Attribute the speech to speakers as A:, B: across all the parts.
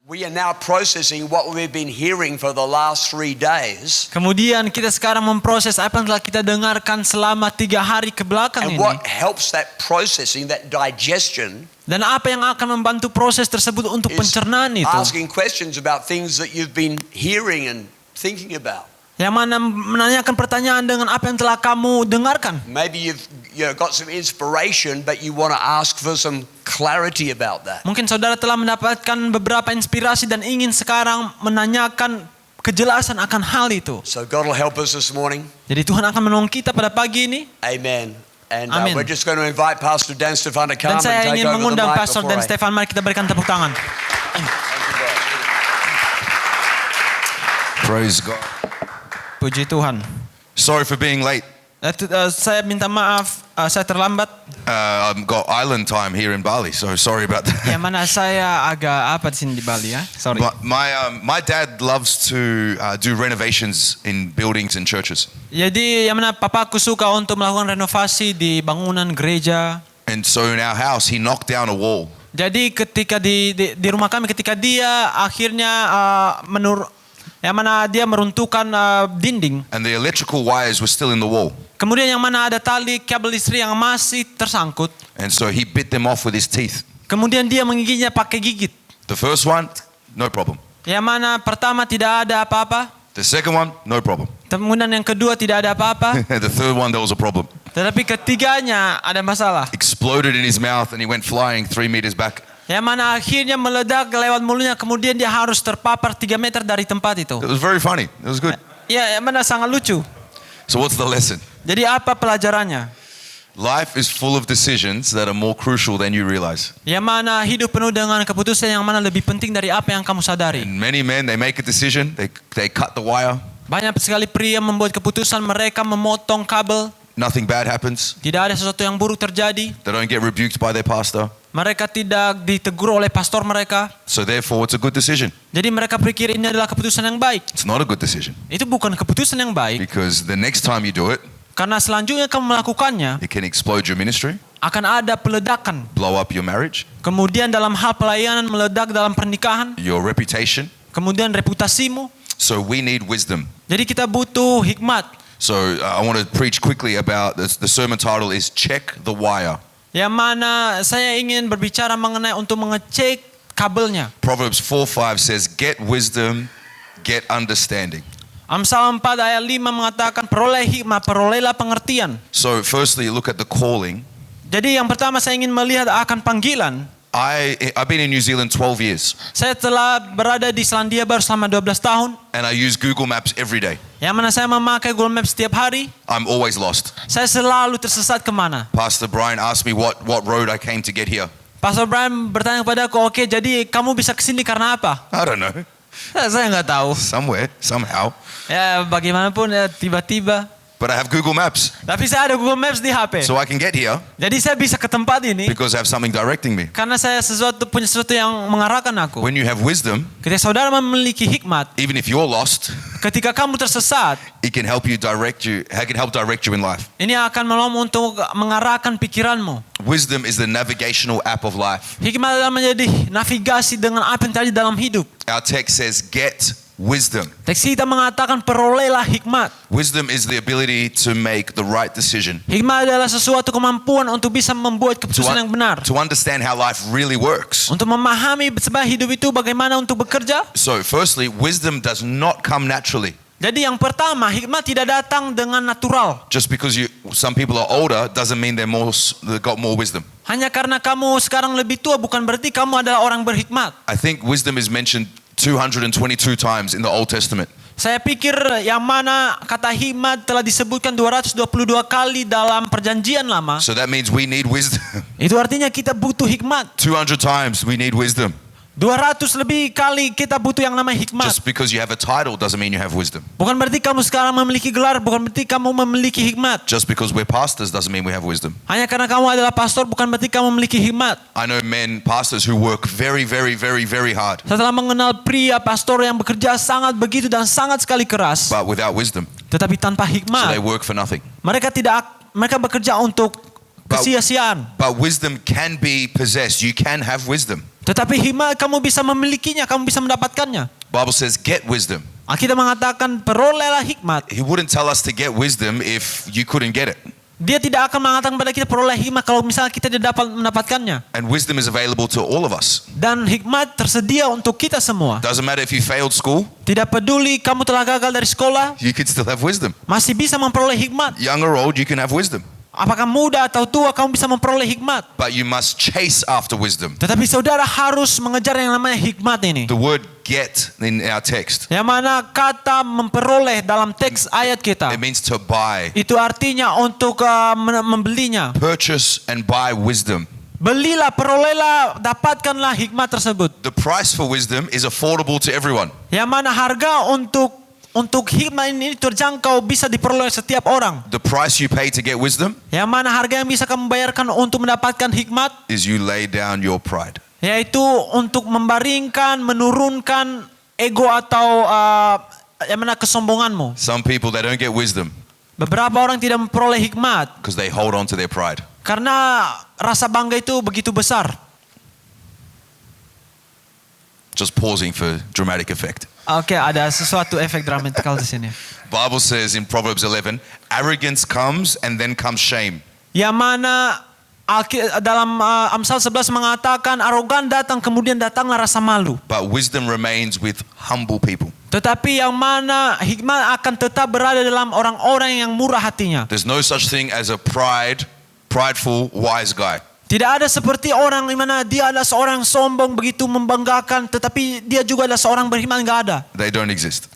A: We are now processing what we've been hearing for the last 3 days.
B: Kemudian kita sekarang memproses apa yang telah kita dengarkan selama 3 hari ke belakang
A: And
B: ini.
A: what helps that processing, that digestion,
B: Dan apa yang akan membantu proses tersebut untuk
A: is
B: pencernaan itu.
A: asking questions about things that you've been hearing and thinking about.
B: Yang mana menanyakan pertanyaan dengan apa yang telah kamu dengarkan.
A: Maybe you've got some inspiration, but you want to ask for some clarity about that.
B: Mungkin saudara telah mendapatkan beberapa inspirasi dan ingin sekarang menanyakan kejelasan akan hal itu.
A: So God will help us this morning.
B: Jadi Tuhan akan menolong kita pada pagi ini.
A: Amen. And
B: Amen.
A: we're just going to invite Pastor Dan Stefan to come
B: Dan
A: and
B: saya
A: take
B: ingin
A: over the
B: mengundang
A: mic
B: Pastor
A: before
B: Dan
A: I-
B: Stefan. Mari kita berikan tepuk tangan.
C: Praise God.
B: Puji Tuhan.
C: Sorry for being late.
B: Saya minta maaf, saya terlambat.
C: I've got island time here in Bali, so sorry about that.
B: Yang mana saya agak di sini di Bali ya. Sorry.
C: My dad loves to do renovations in buildings and churches.
B: Jadi yang mana papaku suka untuk melakukan renovasi di bangunan gereja.
C: And so in our house, he knocked down a wall.
B: Jadi ketika di rumah kami, ketika dia akhirnya yang mana dia meruntuhkan dinding.
C: And the electrical wires were still in the wall.
B: Kemudian yang mana ada tali kabel listrik yang masih tersangkut.
C: And so he bit them off with his teeth.
B: Kemudian dia menggigitnya pakai gigit.
C: The first one, no problem.
B: Yang mana pertama tidak ada apa-apa.
C: The second one, no problem.
B: Kemudian yang kedua tidak ada apa-apa.
C: The third one, there was a problem.
B: Tetapi ketiganya ada masalah.
C: Exploded in his mouth and he went flying 3 meters back.
B: Yang mana akhirnya meledak lewat mulutnya. Kemudian dia harus terpapar 3 meter dari tempat itu.
C: It was very funny. It was good.
B: Ya, yang mana sangat lucu.
C: So what's the lesson?
B: Jadi apa pelajarannya?
C: Life is full of decisions that are more crucial than you realize.
B: Yang mana hidup penuh dengan keputusan yang mana lebih penting dari apa yang kamu sadari.
C: And many men, they make a decision, they cut the wire,
B: Banyak sekali pria membuat keputusan mereka memotong kabel.
C: nothing bad happens.
B: Tidak ada sesuatu yang buruk terjadi.
C: They don't get rebuked by their pastor.
B: Mereka tidak ditegur oleh pastor mereka.
C: So therefore, it's a good decision.
B: Jadi mereka pikir ini adalah keputusan yang baik.
C: It's not a good decision
B: Itu bukan keputusan yang baik.
C: because the next time you do it,
B: Karena selanjutnya kamu melakukannya,
C: it can explode your ministry,
B: akan ada peledakan.
C: blow up your marriage,
B: Kemudian dalam hal pelayanan meledak dalam pernikahan.
C: your reputation.
B: Kemudian reputasimu.
C: So we need wisdom.
B: Jadi kita butuh hikmat.
C: So I want to preach quickly about this. The sermon title is Check the Wire.
B: Yang mana saya ingin berbicara mengenai untuk mengecek kabelnya.
C: Proverbs 4:5 says, get wisdom, get understanding.
B: Amsal 4 ayat 5 mengatakan peroleh hikmat, perolehlah pengertian.
C: So firstly, look at the calling.
B: Jadi yang pertama saya ingin melihat akan panggilan.
C: I've been in New Zealand 12 years
B: Saya telah berada di Selandia Baru selama 12 tahun.
C: and I use Google Maps every day.
B: Yang mana saya memakai Google Maps setiap hari.
C: I'm always lost.
B: Saya selalu tersesat kemana.
C: Pastor Brian asked me what road I came to get here.
B: Pastor Brian bertanya kepadaku, oke, jadi kamu bisa kesini karena apa?
C: I don't know.
B: Saya nggak tahu.
C: Somewhere, somehow.
B: Ya bagaimanapun ya tiba-tiba.
C: But I have Google Maps,
B: Tapi saya ada Google Maps di HP.
C: so I can get here
B: Jadi saya bisa ke tempat ini
C: because I have something directing me.
B: karena saya punya sesuatu yang mengarahkan aku.
C: When you have wisdom,
B: Ketika saudara memiliki hikmat,
C: even if you're lost,
B: ketika kamu tersesat,
C: it can help direct you in life.
B: ini akan menolongmu untuk mengarahkan pikiranmu.
C: Wisdom is the navigational app of life.
B: Hikmat adalah menjadi navigasi dengan apa yang terjadi dalam hidup.
C: Our text says, get wisdom.
B: Teks kita mengatakan perolehlah hikmat.
C: Wisdom is the ability to make the right decision.
B: Hikmat adalah sesuatu kemampuan untuk bisa membuat keputusan yang benar.
C: To understand how life really works.
B: Untuk memahami sebenarnya hidup itu bagaimana untuk bekerja.
C: So firstly, wisdom does not come naturally.
B: Jadi yang pertama, hikmat tidak datang dengan natural.
C: Just because some people are older doesn't mean they've got more wisdom.
B: Hanya karena kamu sekarang lebih tua bukan berarti kamu adalah orang berhikmat.
C: I think wisdom is mentioned 222 times in the Old Testament.
B: Saya pikir yang mana kata hikmat telah disebutkan 222 kali dalam perjanjian lama.
C: So that means we need wisdom.
B: Itu artinya kita butuh hikmat.
C: 200 times we need wisdom.
B: 200 lebih kali kita butuh yang namanya hikmat.
C: Just because you have a title doesn't mean you have wisdom.
B: Bukan berarti kamu sekarang memiliki gelar, bukan berarti kamu memiliki hikmat.
C: Just because we're pastors doesn't mean we have wisdom.
B: Hanya karena kamu adalah pastor bukan berarti kamu memiliki hikmat.
C: I know pastors who work very, very, very, very hard,
B: Saya telah mengenal pria pastor yang bekerja sangat begitu dan sangat sekali keras,
C: but without wisdom.
B: tetapi tanpa
C: So
B: hikmat.
C: they work for nothing.
B: Mereka bekerja untuk kesia-siaan.
C: But wisdom can be possessed. You can have wisdom.
B: Tetapi hikmat kamu bisa memilikinya, kamu bisa mendapatkannya.
C: Bible says, get wisdom.
B: Alkitab mengatakan perolehlah hikmat.
C: He wouldn't tell us to get wisdom if you couldn't get it.
B: Dia tidak akan mengatakan kepada kita peroleh hikmat kalau misalnya kita tidak dapat mendapatkannya.
C: And wisdom is available to all of us.
B: Dan hikmat tersedia untuk kita semua.
C: Doesn't matter if you failed school,
B: Tidak peduli kamu telah gagal dari sekolah,
C: you can still have wisdom.
B: masih bisa memperoleh hikmat.
C: Young or old, you can have wisdom.
B: Apakah muda atau tua kamu bisa memperoleh hikmat.
C: But you must chase after wisdom.
B: Tetapi saudara harus mengejar yang namanya hikmat ini.
C: The word get in our text,
B: Yang mana kata memperoleh dalam teks ayat kita.
C: it means to buy,
B: Itu artinya untuk membelinya.
C: purchase and buy wisdom.
B: Belilah, perolehlah, dapatkanlah hikmat tersebut.
C: The price for wisdom is affordable to everyone.
B: Yang mana harga untuk hikmat ini terjangkau, bisa diperoleh setiap orang.
C: The price you pay to get wisdom
B: Yang mana harga yang bisa kamu bayarkan untuk mendapatkan hikmat,
C: is you lay down your pride.
B: yaitu untuk membaringkan, menurunkan ego atau yang mana kesombonganmu.
C: Some people, they don't get wisdom
B: Beberapa orang tidak memperoleh hikmat
C: because they hold on to their pride.
B: karena rasa bangga itu begitu besar.
C: Just pausing for dramatic effect.
B: Oke, ada sesuatu efek dramatikal di sini.
C: Bible says in Proverbs 11, arrogance comes and then comes shame.
B: Yang mana dalam Amsal 11 mengatakan arogan datang kemudian datanglah rasa malu.
C: But wisdom remains with humble people.
B: Tetapi yang mana hikmat akan tetap berada dalam orang-orang yang murah hatinya.
C: There's no such thing as a prideful, wise guy.
B: Tidak ada seperti orang di mana dia adalah seorang sombong begitu membanggakan, tetapi dia juga adalah seorang beriman, enggak ada.
C: They don't exist.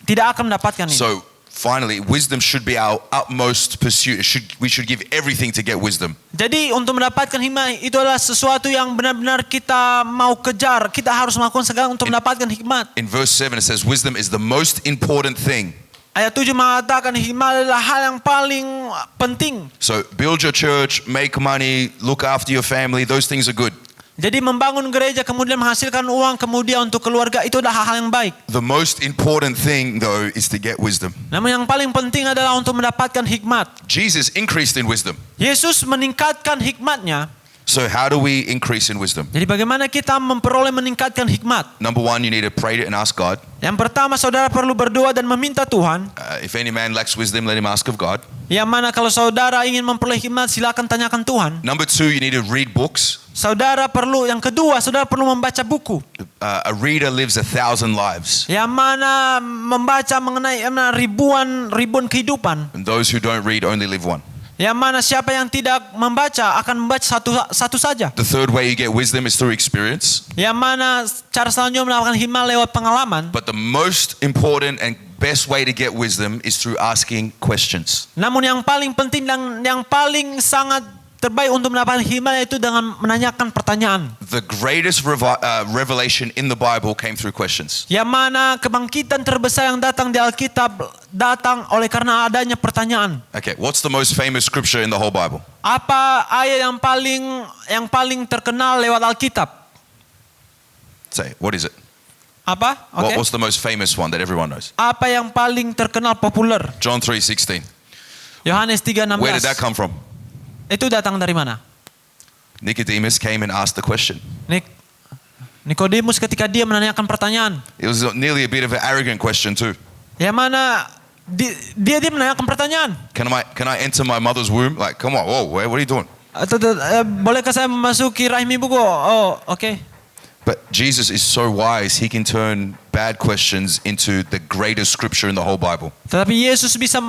B: Tidak akan mendapatkan ini.
C: So finally, wisdom should be our utmost pursuit. We should give everything to get wisdom.
B: Jadi untuk mendapatkan hikmat itu adalah sesuatu yang benar-benar kita mau kejar. Kita harus melakukan segala untuk mendapatkan hikmat.
C: In verse 7 it says, wisdom is the most important thing.
B: Ayat 7 mengatakan hikmat adalah hal yang paling penting.
C: So build your church, make money, look after your family, those things are good.
B: Jadi membangun gereja, kemudian menghasilkan uang, kemudian untuk keluarga, itu adalah hal yang baik.
C: The most important thing though is to get wisdom.
B: Namun yang paling penting adalah untuk mendapatkan hikmat.
C: Jesus increased in wisdom.
B: Yesus meningkatkan hikmatnya.
C: So how do we increase in wisdom?
B: Jadi bagaimana kita memperoleh meningkatkan hikmat?
C: Number one, you need to pray and ask God.
B: Yang pertama, saudara perlu berdoa dan meminta Tuhan.
C: If any man lacks wisdom, let him ask of God.
B: Yang mana kalau saudara ingin memperoleh hikmat, silakan tanyakan Tuhan.
C: Number two, you need to read books.
B: Yang kedua, saudara perlu membaca buku.
C: A reader lives 1,000 lives.
B: Yang mana membaca mengenai ribuan kehidupan.
C: And those who don't read only live one.
B: Yang mana siapa yang tidak membaca akan membaca satu saja.
C: The third way you get wisdom is through experience.
B: Yang mana cara selanjutnya mendapatkan hikmat lewat pengalaman.
C: But the most important and best way to get wisdom is through asking questions.
B: Namun yang paling penting dan yang paling sangat terbaik untuk mendapatkan hikmat itu dengan menanyakan pertanyaan.
C: The greatest revelation in the Bible came through questions.
B: Yang mana kebangkitan terbesar yang datang di Alkitab datang oleh karena adanya pertanyaan.
C: Okay, what's the most famous scripture in the whole Bible?
B: Apa ayat yang paling terkenal lewat Alkitab?
C: Say, what is it?
B: Apa? Okay.
C: What's the most famous one that everyone knows?
B: Apa yang paling terkenal populer?
C: John 3:16.
B: Yohanes 3:16.
C: Where did that come from?
B: Itu datang dari mana?
C: Nicodemus came and asked the question.
B: Nikodemus ketika dia menanyakan pertanyaan.
C: It was nearly a bit of an arrogant question too.
B: Yang mana dia menanyakan pertanyaan.
C: Can I enter my mother's womb? Like, come on, whoa, what are you doing?
B: Bolehkah saya memasuki rahim ibuku? Oh, okay.
C: But Jesus is so wise, he can turn bad questions into the greatest scripture in the whole Bible.
B: Tetapi Yesus bisa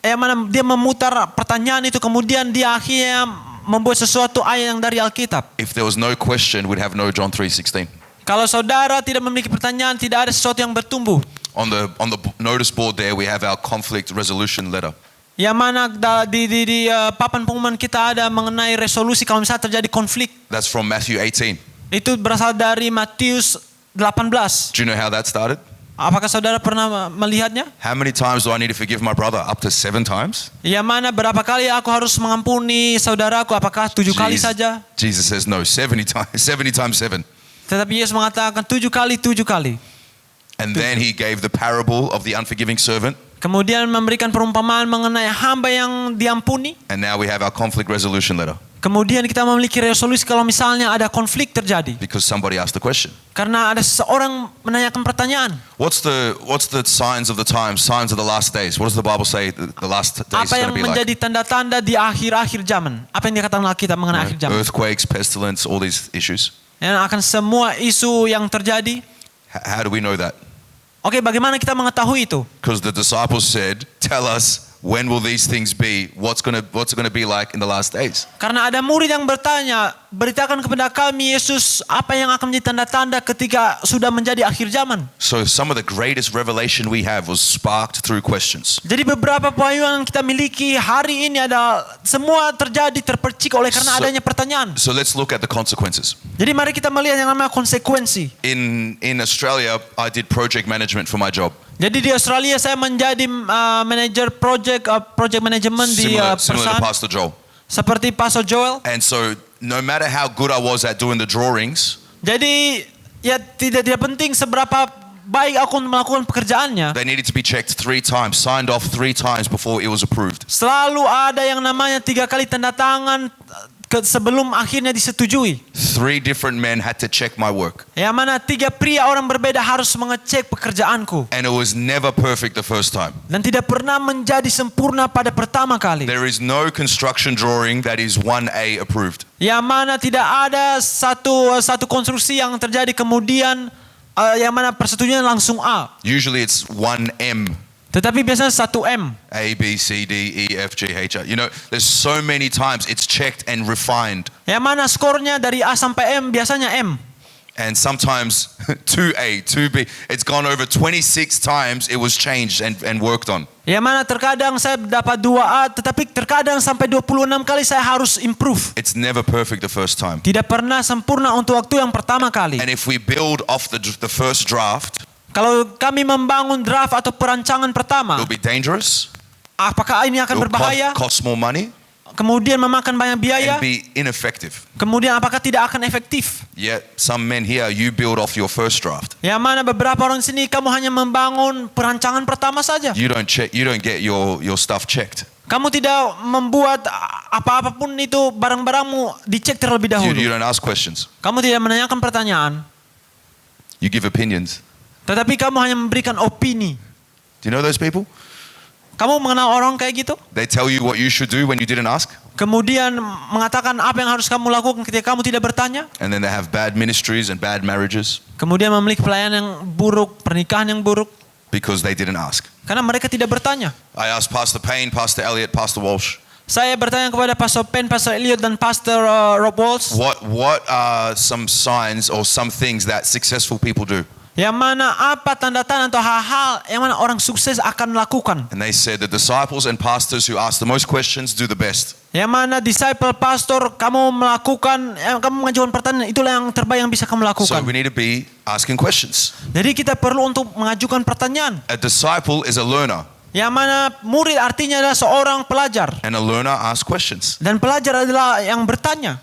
B: yang mana dia memutar pertanyaan itu, kemudian dia akhirnya membuat sesuatu ayat yang dari Alkitab.
C: If there was no question, we'd have no John 3:16.
B: Kalau saudara tidak memiliki pertanyaan, tidak ada sesuatu yang bertumbuh.
C: On the notice board there, we have our conflict resolution letter.
B: Yang mana di papan pengumuman kita ada mengenai resolusi kalau misalnya terjadi konflik.
C: That's from Matthew 18.
B: Itu berasal dari Matius 18.
C: Do you know how that started?
B: Apakah saudara pernah melihatnya?
C: How many times do I need to forgive my brother? Up to 7 times?
B: Yang mana berapa kali aku harus mengampuni saudaraku? Apakah 7 kali saja?
C: Jesus says no, 70 times 7.
B: Tetapi Yesus mengatakan 7 kali.
C: And then he gave the parable of the unforgiving servant.
B: Kemudian memberikan perumpamaan mengenai hamba yang diampuni.
C: And now we have our conflict resolution letter
B: Kemudian kita memiliki resolusi kalau misalnya ada konflik terjadi.
C: because somebody asked the question.
B: Karena ada seseorang menanyakan pertanyaan.
C: What's the signs of the times, signs of the last days? What does the Bible say the last days
B: Apa
C: is
B: yang
C: going to be like?
B: menjadi tanda-tanda di akhir-akhir zaman? Apa yang dikatakan Alkitab mengenai akhir zaman?
C: Earthquakes, pestilence, all these issues.
B: Yang akan semua isu yang terjadi.
C: How do we know that?
B: Oke, bagaimana kita mengetahui itu?
C: Because the disciples said, "Tell us when will these things be? What's it going to be like in the last days?"
B: Karena ada murid yang bertanya, beritakan kepada kami Yesus apa yang akan menjadi tanda-tanda ketika sudah menjadi akhir zaman.
C: So some of the greatest revelation we have was sparked through questions.
B: Jadi beberapa pewahyuan yang kita miliki hari ini ada semua terjadi terpercik oleh karena
C: So-
B: adanya pertanyaan.
C: So let's look at the consequences.
B: Jadi mari kita melihat yang namanya konsekuensi.
C: In Australia, I did project management for my job.
B: Jadi di Australia saya menjadi manajer project management di
C: Similar to
B: perusahaan
C: Pastor Joel.
B: seperti Pastor Joel.
C: And so no matter how good I was at doing the drawings,
B: Jadi ya tidak penting seberapa baik aku melakukan pekerjaannya.
C: they needed to be checked 3 times, signed off 3 times before it was approved.
B: Selalu ada yang namanya 3 kali tanda tangan sebelum akhirnya disetujui.
C: 3 different men had to check my work.
B: Yang mana 3 pria orang berbeda harus mengecek pekerjaanku.
C: And it was never perfect the first time.
B: Dan tidak pernah menjadi sempurna pada pertama kali.
C: There is no construction drawing that is 1A approved.
B: Yang mana tidak ada satu konstruksi yang terjadi kemudian yang mana persetujuan langsung A.
C: Usually it's 1M.
B: Tetapi biasanya 1M.
C: A, B, C, D, E, F, G, H, I. You know, there's so many times it's checked and refined.
B: Yang mana skornya dari A sampai M biasanya M.
C: And sometimes 2A, 2B. It's gone over 26 times it was changed and worked on.
B: Yang mana terkadang saya dapat 2A tetapi terkadang sampai 26 kali saya harus improve.
C: It's never perfect the first time.
B: Tidak pernah sempurna untuk waktu yang pertama kali.
C: And if we build off the first draft,
B: Kalau kami membangun draft atau perancangan pertama,
C: it'll be dangerous.
B: apakah ini akan
C: It'll
B: berbahaya?
C: cost more money
B: Kemudian memakan banyak biaya?
C: and be ineffective.
B: Kemudian apakah tidak akan efektif?
C: Yet some men here, you build off your first draft.
B: Yang mana beberapa orang sini kamu hanya membangun perancangan pertama saja.
C: You don't get your stuff checked.
B: Kamu tidak membuat apa-apapun itu barang-barangmu dicek terlebih dahulu.
C: You don't ask questions.
B: Kamu tidak menanyakan pertanyaan,
C: You give opinions.
B: tetapi kamu hanya memberikan opini.
C: Do you know those people?
B: Kamu mengenal orang kayak gitu?
C: They tell you what you should do when you didn't ask.
B: Kemudian mengatakan apa yang harus kamu lakukan ketika kamu tidak bertanya.
C: And then they have bad ministries and bad marriages
B: Kemudian memiliki pelayanan yang buruk, pernikahan yang buruk.
C: because they didn't ask.
B: Karena mereka tidak bertanya.
C: I asked Pastor Payne, Pastor Elliott, Pastor Walsh,
B: Saya bertanya kepada Pastor Penn, Pastor Elliot, dan Pastor Rob Walsh.
C: what are some signs or some things that successful people do?
B: Yang mana apa tanda-tanda atau hal-hal yang mana orang sukses akan lakukan.
C: And they said the disciples and pastors who ask the most questions do the best.
B: Yang mana disciple pastor kamu melakukan, kamu mengajukan pertanyaan, itulah yang terbaik yang bisa kamu
C: So
B: lakukan.
C: we need to be asking questions.
B: Jadi kita perlu untuk mengajukan pertanyaan.
C: A disciple is a learner,
B: Yang mana murid artinya adalah seorang pelajar.
C: and a learner asks questions.
B: Dan pelajar adalah yang bertanya.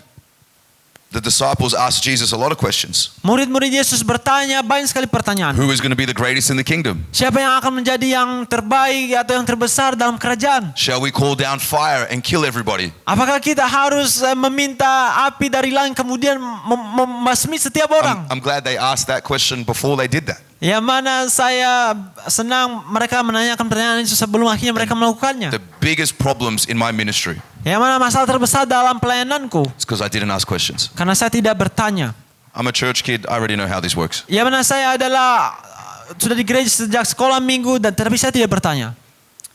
C: The disciples asked Jesus a lot of questions.
B: Murid-murid Yesus bertanya banyak sekali pertanyaan.
C: Who is going to be the greatest in the kingdom?
B: Siapa yang akan menjadi yang terbaik atau yang terbesar dalam kerajaan?
C: Shall we call down fire and kill everybody?
B: Apakah kita harus meminta api dari langit kemudian membasmi setiap orang?
C: I'm glad they asked that question before they did that.
B: Yang mana saya senang mereka menanyakan pertanyaan itu sebelum akhirnya mereka melakukannya.
C: The biggest problems in my ministry
B: Yang mana masalah terbesar dalam pelayananku
C: is because I didn't ask questions.
B: karena saya tidak bertanya.
C: I'm a church kid. I already know how this works.
B: Yang mana saya adalah sudah di gereja sejak sekolah minggu dan tetapi saya tidak bertanya.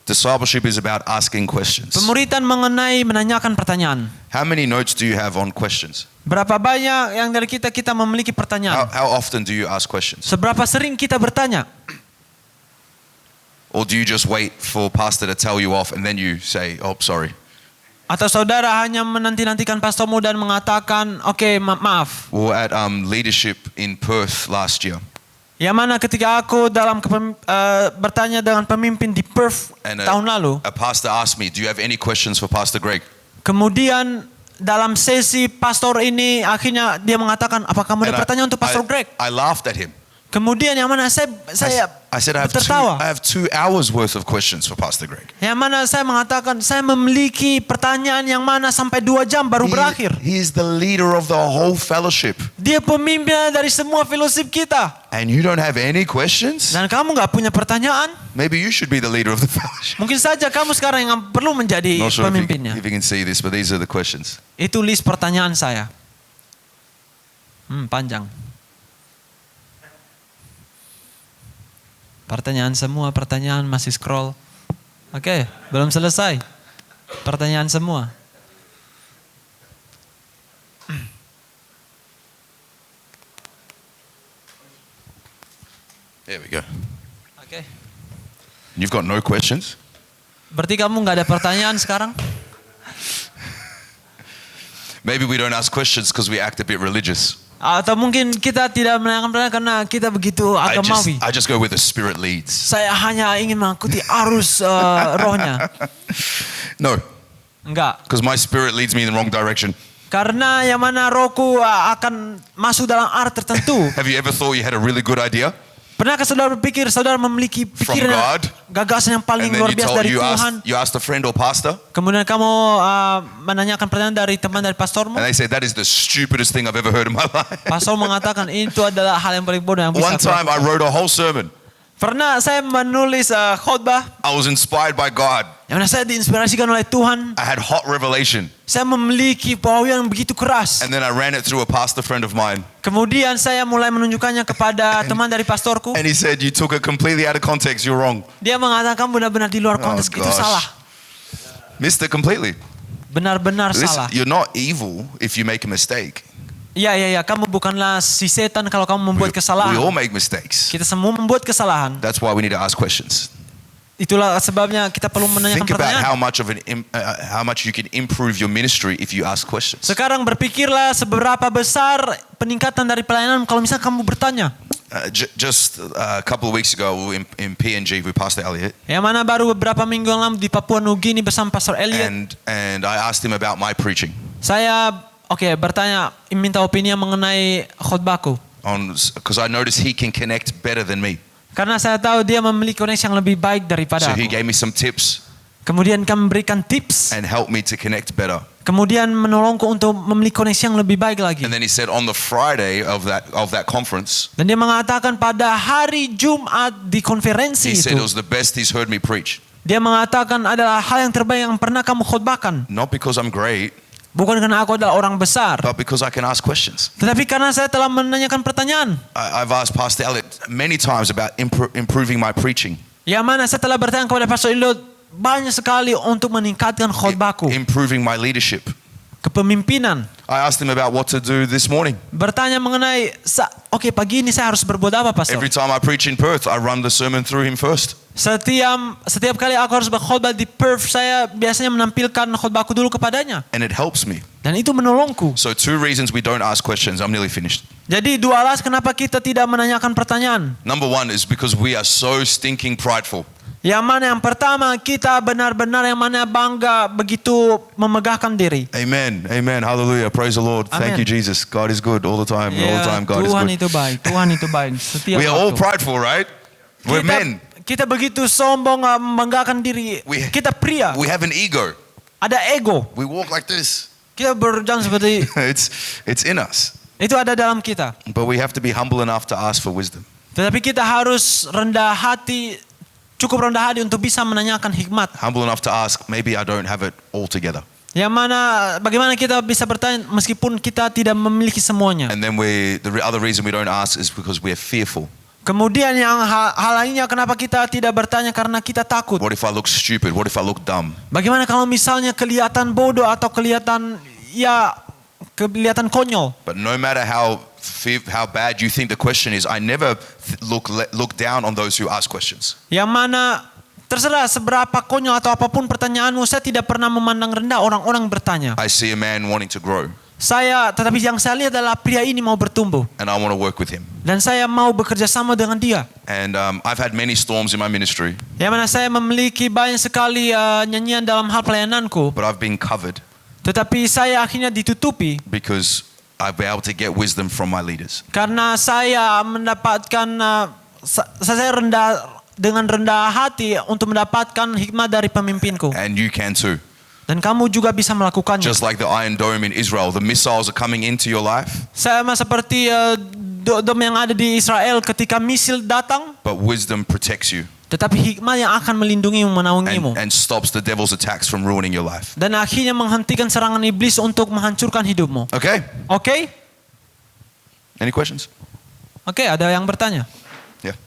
C: Discipleship is about asking questions.
B: Pemuridan mengenai menanyakan pertanyaan.
C: How many notes do you have on questions?
B: Berapa banyak yang dari kita memiliki pertanyaan?
C: How often do you ask questions?
B: Seberapa sering kita bertanya?
C: Or do you just wait for pastor to tell you off and then you say, oh, sorry?
B: Atau saudara hanya menanti-nantikan pastormu dan mengatakan, oke, maaf.
C: We were at leadership in Perth last year.
B: Yang mana ketika aku dalam bertanya dengan pemimpin di Perth
C: And
B: tahun lalu,
C: a pastor asked me, do you have any questions for Pastor Greg?
B: kemudian dalam sesi pastor ini akhirnya dia mengatakan, apakah kamu ada
C: And
B: pertanyaan untuk Pastor Greg?
C: I laughed at him.
B: Kemudian yang mana saya
C: I said I
B: tertawa.
C: have 2 hours worth of questions for Pastor Greg.
B: Yang mana saya mengatakan saya memiliki pertanyaan yang mana sampai 2 jam baru berakhir.
C: He is the leader of the whole fellowship.
B: Dia pemimpin dari semua fellowship kita.
C: And you don't have any questions?
B: Dan kamu nggak punya pertanyaan?
C: Maybe you should be the leader of the fellowship.
B: Mungkin saja kamu sekarang yang perlu menjadi
C: Not sure
B: pemimpinnya.
C: if you can see this, but these are the questions.
B: Itu list pertanyaan saya. Panjang. Pertanyaan masih scroll. Oke, belum selesai. Pertanyaan semua.
C: There we go.
B: Oke.
C: You've got no questions?
B: Berarti kamu nggak ada pertanyaan sekarang?
C: Maybe we don't ask questions because we act a bit religious.
B: Atau mungkin kita tidak menanyakan pertanyaan karena kita begitu agamawi.
C: I just go where the Spirit leads.
B: Saya hanya ingin mengikuti arus rohnya.
C: No,
B: Enggak.
C: because my Spirit leads me in the wrong direction.
B: Karena yang mana rohku akan masuk dalam arah tertentu.
C: Have you ever thought you had a really good idea?
B: Pernahkah saudara berpikir saudara memiliki pikiran
C: God?
B: gagasan yang paling
C: And then
B: luar biasa dari Tuhan?
C: you asked a friend or pastor,
B: Kemudian kamu menanyakan pertanyaan dari teman dari pastormu.
C: and they said, that is the stupidest thing I've ever heard in my life.
B: Pastor mengatakan itu adalah hal yang paling bodoh yang bisa
C: One
B: aku
C: time I
B: lakukan.
C: wrote a whole sermon.
B: Pernah saya menulis khotbah
C: I was inspired by God.
B: yang mana saya diinspirasikan oleh Tuhan.
C: I had hot revelation.
B: Saya memiliki pewahyuan yang begitu keras.
C: And then I ran it through a pastor friend of mine.
B: Kemudian saya mulai menunjukkannya kepada teman dari pastorku.
C: And he said, you took it completely out of context. You're wrong.
B: Dia mengatakan benar-benar di luar konteks, itu
C: gosh.
B: salah.
C: Missed it completely.
B: Benar-benar salah.
C: Listen, you're not evil if you make a mistake.
B: Ya, kamu bukanlah si setan kalau kamu membuat
C: We
B: kesalahan.
C: all make mistakes.
B: Kita semua membuat kesalahan.
C: That's why we need to ask questions.
B: Itulah sebabnya kita perlu menanyakan
C: Think about
B: pertanyaan.
C: how much you can improve your ministry if you ask questions.
B: Sekarang berpikirlah seberapa besar peningkatan dari pelayanan kalau misalnya kamu bertanya.
C: Just a couple of weeks ago in PNG with Pastor Elliot,
B: Yang mana baru beberapa minggu yang lalu di Papua Nugini bersama Pastor Elliot.
C: and I asked him about my preaching
B: Saya bertanya, minta opini mengenai khotbahku.
C: because I noticed he can connect better than me.
B: Karena saya tahu dia memiliki koneksi yang lebih baik daripada
C: So he
B: aku.
C: gave me some tips
B: Kemudian kami memberikan tips.
C: and helped me to connect better.
B: Kemudian menolongku untuk memiliki koneksi yang lebih baik lagi.
C: And then he said on the Friday of that conference,
B: Dan dia mengatakan pada hari Jumat di konferensi
C: he said it
B: itu.
C: was the best he's heard me preach.
B: Dia mengatakan adalah hal yang terbaik yang pernah kamu khotbahkan.
C: Not because I'm great,
B: Bukan karena aku adalah orang besar.
C: but because I can ask questions.
B: Tetapi karena saya telah menanyakan pertanyaan.
C: I've asked Pastor Elliot many times about improving my preaching,
B: Yang mana saya telah bertanya kepada Pastor Elliot banyak sekali untuk meningkatkan khotbahku.
C: improving my leadership.
B: Kepemimpinan.
C: I asked him about what to do this morning.
B: Bertanya mengenai, pagi ini saya harus berbuat apa, Pastor?
C: Every time I preach in Perth, I run the sermon through him first.
B: Setiap kali aku harus berkhotbah di Perth, saya biasanya menampilkan khotbahku dulu kepadanya.
C: And it helps me.
B: Dan itu menolongku.
C: So 2 reasons we don't ask questions. I'm nearly finished.
B: Jadi 2 alasan kenapa kita tidak menanyakan pertanyaan.
C: Number 1 is because we are so stinking prideful.
B: Yang mana yang pertama, kita benar-benar yang mana bangga begitu memegahkan diri.
C: Amen. Amen. Hallelujah. Praise the Lord. Thank
B: Amen.
C: you, Jesus. God is good all the time. All the time God is
B: Tuhan
C: good.
B: itu baik, Tuhan itu baik. Setiap
C: We are all
B: waktu.
C: prideful, right? We're men.
B: Kita begitu sombong membanggakan diri. Kita pria.
C: We have an ego.
B: Ada ego.
C: We walk like this.
B: Kita berjalan seperti
C: It's in us.
B: itu ada dalam kita.
C: But we have to be humble enough to ask for wisdom.
B: Tetapi kita harus cukup rendah hati untuk bisa menanyakan hikmat.
C: Humble enough to ask, maybe I don't have it all together.
B: Yang mana bagaimana kita bisa bertanya meskipun kita tidak memiliki semuanya.
C: And then the other reason we don't ask is because we're fearful.
B: Kemudian yang hal lainnya kenapa kita tidak bertanya karena kita takut.
C: What if I look stupid? What if I look dumb?
B: Bagaimana kalau misalnya kelihatan bodoh atau kelihatan konyol.
C: But no matter how bad you think the question is, I never look down on those who ask questions.
B: Yang mana terserah seberapa konyol atau apapun pertanyaanmu, saya tidak pernah memandang rendah orang-orang bertanya.
C: I see a man wanting to grow.
B: Tetapi yang saya lihat adalah pria ini mau bertumbuh.
C: And I want to work with him.
B: Dan saya mau bekerja sama dengan dia.
C: And I've had many storms in my ministry.
B: Yang mana saya memiliki banyak sekali nyanyian dalam hal pelayananku.
C: But I've been covered
B: Tetapi saya akhirnya ditutupi.
C: because I'll be able to get wisdom from my leaders.
B: Karena saya mendapatkan saya dengan rendah hati untuk mendapatkan hikmat dari pemimpinku.
C: And you can too.
B: Dan kamu juga bisa melakukannya.
C: Just like the Iron Dome in Israel, the missiles are coming into your life.
B: Sama seperti dom yang ada di Israel ketika misil datang,
C: But wisdom protects you
B: tetapi hikmat yang akan melindungimu, menaungimu.
C: and stops the devil's attacks from ruining your life.
B: Dan akhirnya menghentikan serangan iblis untuk menghancurkan hidupmu.
C: Okay?
B: Oke?
C: Any questions?
B: Oke, ada yang bertanya?
C: Yeah.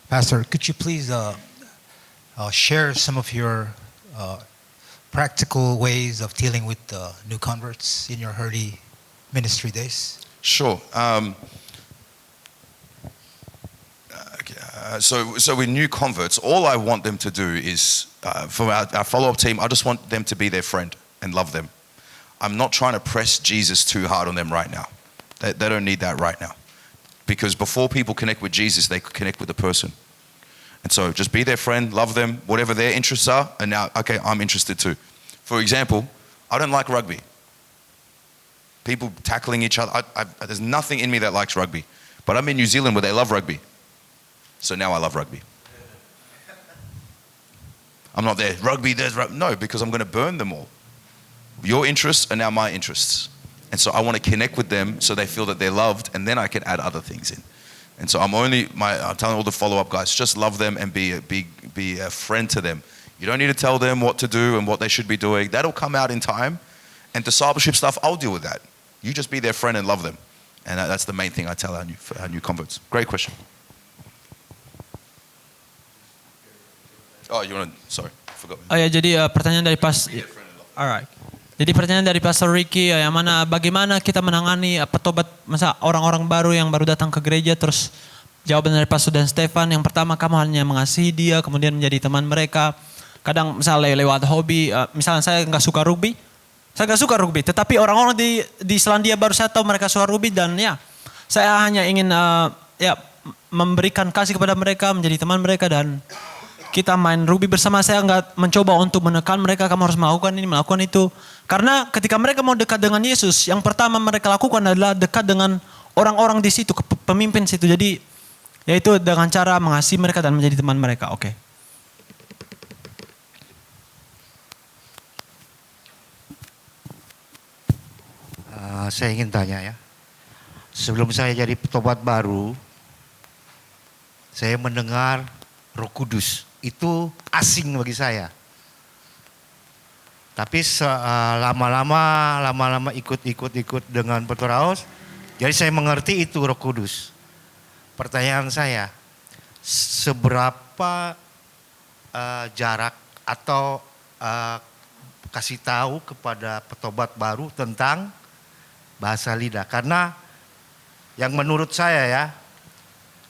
D: Pastor, could you please share some of your practical ways of dealing with new converts in your early ministry days?
C: Sure. So with new converts, all I want them to do is, for our follow-up team, I just want them to be their friend and love them. I'm not trying to press Jesus too hard on them right now. They don't need that right now. Because before people connect with Jesus, they connect with the person. And so just be their friend, love them, whatever their interests are, and now, okay, I'm interested too. For example, I don't like rugby. People tackling each other. There's nothing in me that likes rugby. But I'm in New Zealand where they love rugby. So now I love rugby. I'm not there, rugby, there's rugby. No, because I'm going to burn them all. Your interests are now my interests. And so I want to connect with them so they feel that they're loved, and then I can add other things in. And so I'm telling all the follow-up guys, just love them and be a friend to them. You don't need to tell them what to do and what they should be doing. That'll come out in time. And discipleship stuff, I'll deal with that. You just be their friend and love them. And that's the main thing I tell our new converts. Great question. Oh, you want to, sorry, I forgot.
B: Oh ya, jadi pertanyaan dari Alright. Jadi pertanyaan dari Pastor Ricky, yang mana bagaimana kita menangani petobat masa orang-orang baru yang baru datang ke gereja, terus jawaban dari Pastor dan Stefan, yang pertama kamu hanya mengasihi dia, kemudian menjadi teman mereka. Kadang misalnya lewat hobi, misalnya saya nggak suka rugby, tetapi orang-orang di Selandia baru saya tahu mereka suka rugby, dan ya saya hanya ingin memberikan kasih kepada mereka, menjadi teman mereka, dan kita main rugby bersama. Saya nggak mencoba untuk menekan mereka, kamu harus melakukan ini, melakukan itu. Karena ketika mereka mau dekat dengan Yesus, yang pertama mereka lakukan adalah dekat dengan orang-orang di situ, pemimpin situ. Jadi yaitu dengan cara mengasihi mereka dan menjadi teman mereka. Oke.
E: Saya ingin tanya ya. Sebelum saya jadi petobat baru, saya mendengar Roh Kudus. Itu asing bagi saya. Tapi lama-lama ikut dengan Pastor Raos, jadi saya mengerti itu Roh Kudus. Pertanyaan saya, seberapa jarak atau kasih tahu kepada petobat baru tentang bahasa lidah? Karena yang menurut saya ya,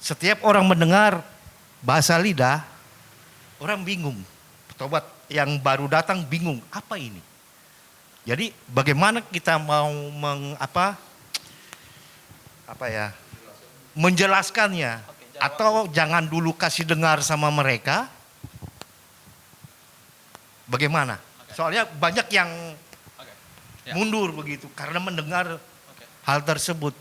E: setiap orang mendengar bahasa lidah, orang bingung. Petobat yang baru datang bingung, apa ini? Jadi bagaimana kita mau menjelaskannya? Atau jangan dulu kasih dengar sama mereka? Bagaimana? Soalnya banyak yang mundur begitu karena mendengar hal tersebut.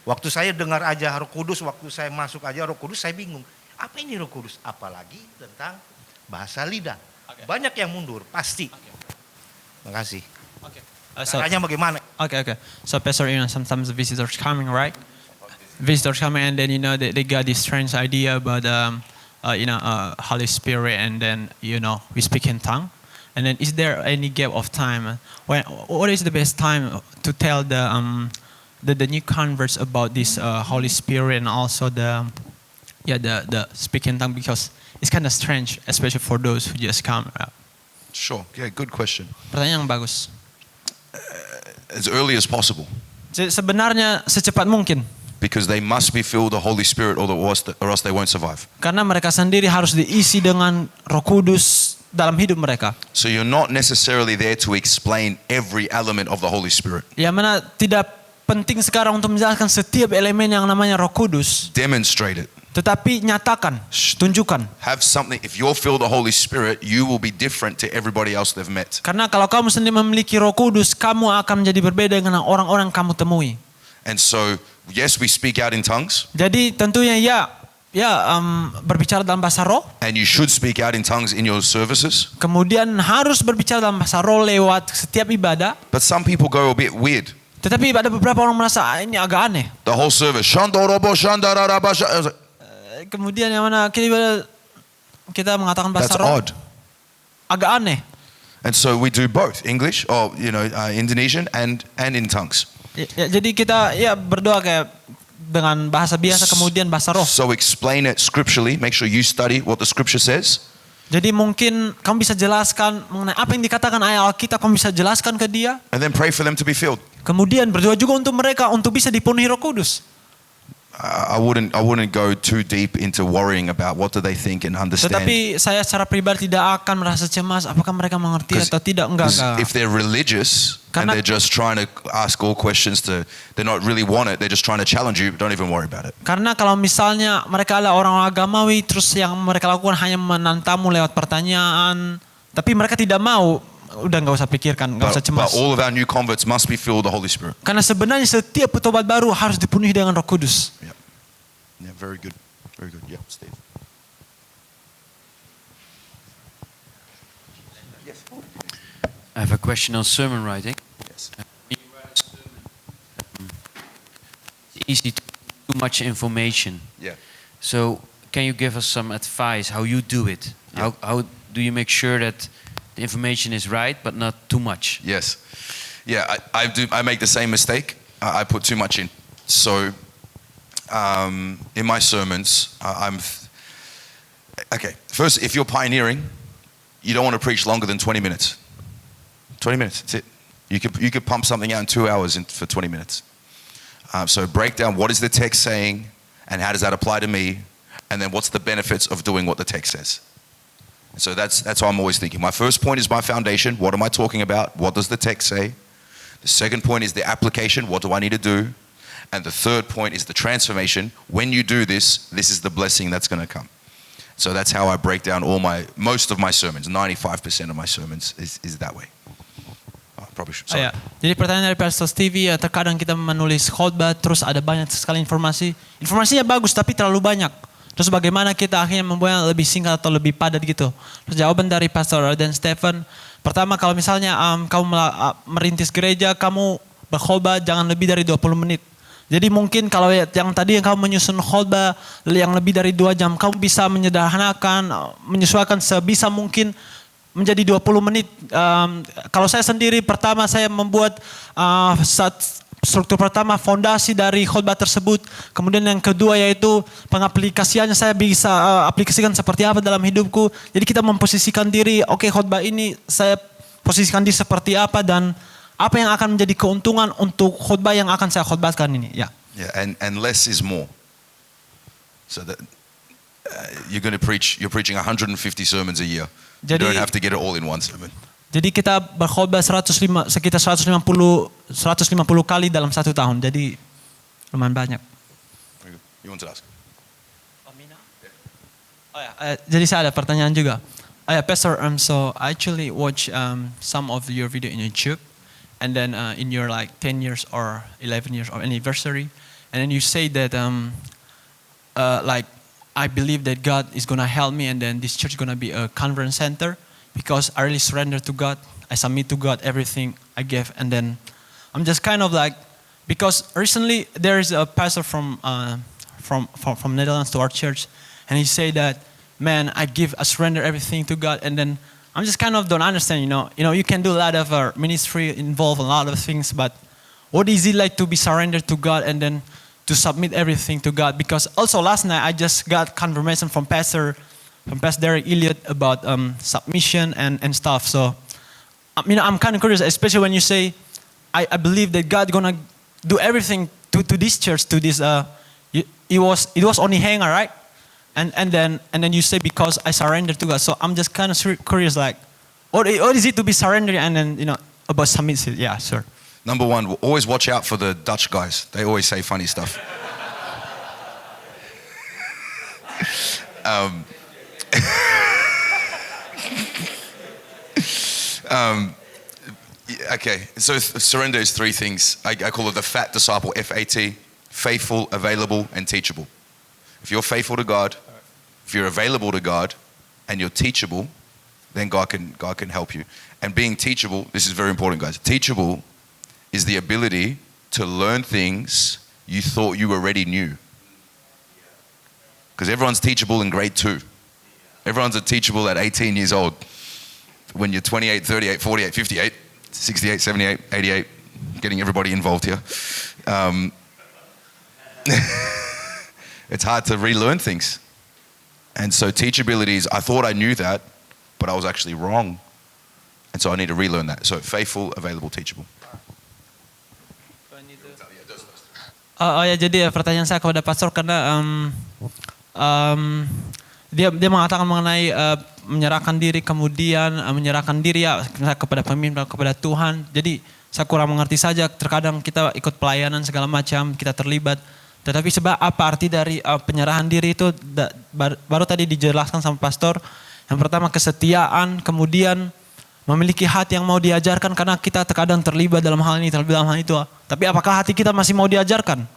E: Waktu saya dengar aja Roh Kudus, waktu saya masuk aja Roh Kudus, saya bingung. Apa ini Roh Kudus? Apalagi tentang bahasa lidah. Banyak yang mundur, pasti. Terima kasih. Caranya bagaimana?
B: Okay. So Pastor, sometimes the visitors coming, right? Visitors coming, and then they got this strange idea about Holy Spirit, and then we speak in tongue. And then is there any gap of time? What is the best time to tell the new converts about this Holy Spirit and also the speaking tongue, because it's kind of strange, especially for those who just come.
C: Sure, yeah, good question.
B: Pertanyaan yang bagus.
C: As early as possible.
B: Sebenarnya secepat mungkin.
C: Because they must be filled with the Holy Spirit or else they won't survive.
B: Karena mereka sendiri harus diisi dengan Roh Kudus dalam hidup mereka.
C: So you're not necessarily there to explain every element of the Holy Spirit.
B: Yang mana tidak penting sekarang untuk menjelaskan setiap elemen yang namanya Roh Kudus.
C: Demonstrate it.
B: Tetapi nyatakan, tunjukkan.
C: Have something. If you're filled with the Holy Spirit, you will be different to everybody else they've met.
B: Karena kalau kamu sendiri memiliki Roh Kudus, kamu akan menjadi berbeda dengan orang-orang kamu temui.
C: And so, yes, we speak out in tongues,
B: Jadi tentunya berbicara dalam bahasa roh.
C: and you should speak out in tongues in your services.
B: Kemudian harus berbicara dalam bahasa roh lewat setiap ibadah.
C: But some people go a bit weird.
B: Tetapi ada beberapa orang merasa ini agak aneh.
C: The whole service, Shandorobo, Shandararaba, I was like,
B: Kemudian yang mana kita mengatakan bahasa
C: that's
B: roh
C: odd.
B: agak aneh.
C: And so we do both English or Indonesian and in tongues.
B: Jadi kita berdoa kayak dengan bahasa biasa kemudian bahasa roh.
C: So explain it scripturally. Make sure you study what the scripture says.
B: Jadi mungkin kamu bisa jelaskan mengenai apa yang dikatakan ayat Alkitab, kamu bisa jelaskan ke dia.
C: And then pray for them to be filled.
B: Kemudian berdoa juga untuk mereka untuk bisa dipenuhi Roh Kudus.
C: I wouldn't go too deep into worrying about what do they think and understand.
B: Tetapi saya secara pribadi tidak akan merasa cemas apakah mereka mengerti atau tidak. Enggak.
C: If they're religious and
B: Karena-
C: they're just trying to ask all questions they're not really want it, they're just trying to challenge you, don't even worry about it.
B: Karena kalau misalnya mereka adalah orang agamawi terus yang mereka lakukan hanya menantamu lewat pertanyaan, tapi mereka tidak mau, udah nggak usah pikirkan, nggak usah
C: But
B: cemas.
C: all of our new converts must be filled with the Holy Spirit.
B: Karena sebenarnya setiap petobat baru harus dipenuhi dengan Roh Kudus.
C: Yeah, very good. Very good. Yeah, Steve.
F: I have a question on sermon writing.
C: Yes.
F: When you write a sermon, it's easy to too much information.
C: Yeah.
F: So can you give us some advice how you do it?
C: Yeah.
F: How do you make sure that the information is right but not too much?
C: Yes. Yeah, I make the same mistake. I put too much in. So in my sermons, okay. First, if you're pioneering, you don't want to preach longer than 20 minutes. 20 minutes, that's it. You could pump something out in 2 hours for 20 minutes. So break down what is the text saying and how does that apply to me, and then what's the benefits of doing what the text says. So that's how I'm always thinking. My first point is my foundation. What am I talking about? What does the text say? The second point is the application. What do I need to do? And the third point is the transformation. When you do this, this is the blessing that's going to come. So that's how I break down most of my sermons. 95% of my sermons is that way. Probably should. Sorry.
B: Jadi pertanyaan dari Pastor Stevie, terkadang kita menulis khotbah terus ada banyak sekali informasi. Informasinya bagus tapi terlalu banyak. Terus bagaimana kita akhirnya membuatnya lebih singkat atau lebih padat gitu. Terus jawaban dari Pastor dan Stephen, pertama kalau misalnya kamu merintis gereja, kamu berkhotbah jangan lebih dari 20 menit. Jadi mungkin kalau yang tadi yang kamu menyusun khotbah yang lebih dari 2 jam, kamu bisa menyederhanakan, menyesuaikan sebisa mungkin menjadi 20 menit. Kalau saya sendiri, pertama saya membuat struktur pertama, fondasi dari khotbah tersebut. Kemudian yang kedua yaitu pengaplikasiannya, saya bisa aplikasikan seperti apa dalam hidupku. Jadi kita memposisikan diri, oke, khotbah ini saya posisikan diri seperti apa dan apa yang akan menjadi keuntungan untuk khotbah yang akan saya khotbahkan ini. Ya.
C: Yeah, and less is more. So that you're preaching 150 sermons a year. You
B: Jadi-
C: don't have to get it all in one sermon.
B: Jadi kita berkhotbah sekitar 150 kali dalam 1 tahun. Jadi lumayan banyak.
C: Very good. You want to ask?
B: Jadi saya ada pertanyaan juga. Pastor, so I actually watch some of your video in YouTube, and then in your like 10 years or 11 years or anniversary, and then you say that like I believe that God is gonna help me, and then this church is gonna be a conference center because I really surrender to God. I submit to God everything I give, and then I'm just kind of like, because recently there is a pastor from Netherlands to our church, and he said that, man, I surrender everything to God, and then I'm just kind of don't understand, you know, you can do a lot of ministry, involve a lot of things, but what is it like to be surrendered to God and then to submit everything to God? Because also last night I just got confirmation from Pastor Derek Elliott about submission and stuff. So, I'm kind of curious, especially when you say, I believe that God gonna do everything to this church, to this. It was only hanger, right? And then you say, because I surrendered to God. So I'm just kind of curious, like, what is it to be surrendered, and then about submission? Yeah, sure.
C: Number one, always watch out for the Dutch guys. They always say funny stuff. Okay, so surrender is three things. I call it the fat disciple, F-A-T, faithful, available, and teachable. If you're faithful to God, if you're available to God, and you're teachable, then God can help you. And being teachable, this is very important, guys. Teachable is the ability to learn things you thought you already knew. Because everyone's teachable in grade 2. Everyone's a teachable at 18 years old. When you're 28, 38, 48, 58, 68, 78, 88, getting everybody involved here. It's hard to relearn things. And so teachability is, I thought I knew that, but I was actually wrong. And so I need to relearn that. So faithful, available, teachable.
B: Oh ya, jadi pertanyaan saya kepada pastor karena dia mengatakan mengenai menyerahkan diri, kemudian menyerahkan diri ya kepada pemimpin, kepada Tuhan. Jadi saya kurang mengerti saja, terkadang kita ikut pelayanan segala macam, kita terlibat. Tetapi sebab apa arti dari penyerahan diri itu baru tadi dijelaskan sama pastor. Yang pertama kesetiaan, kemudian memiliki hati yang mau diajarkan karena kita terkadang terlibat dalam hal ini, terlibat dalam hal itu. Tapi apakah hati kita masih mau diajarkan?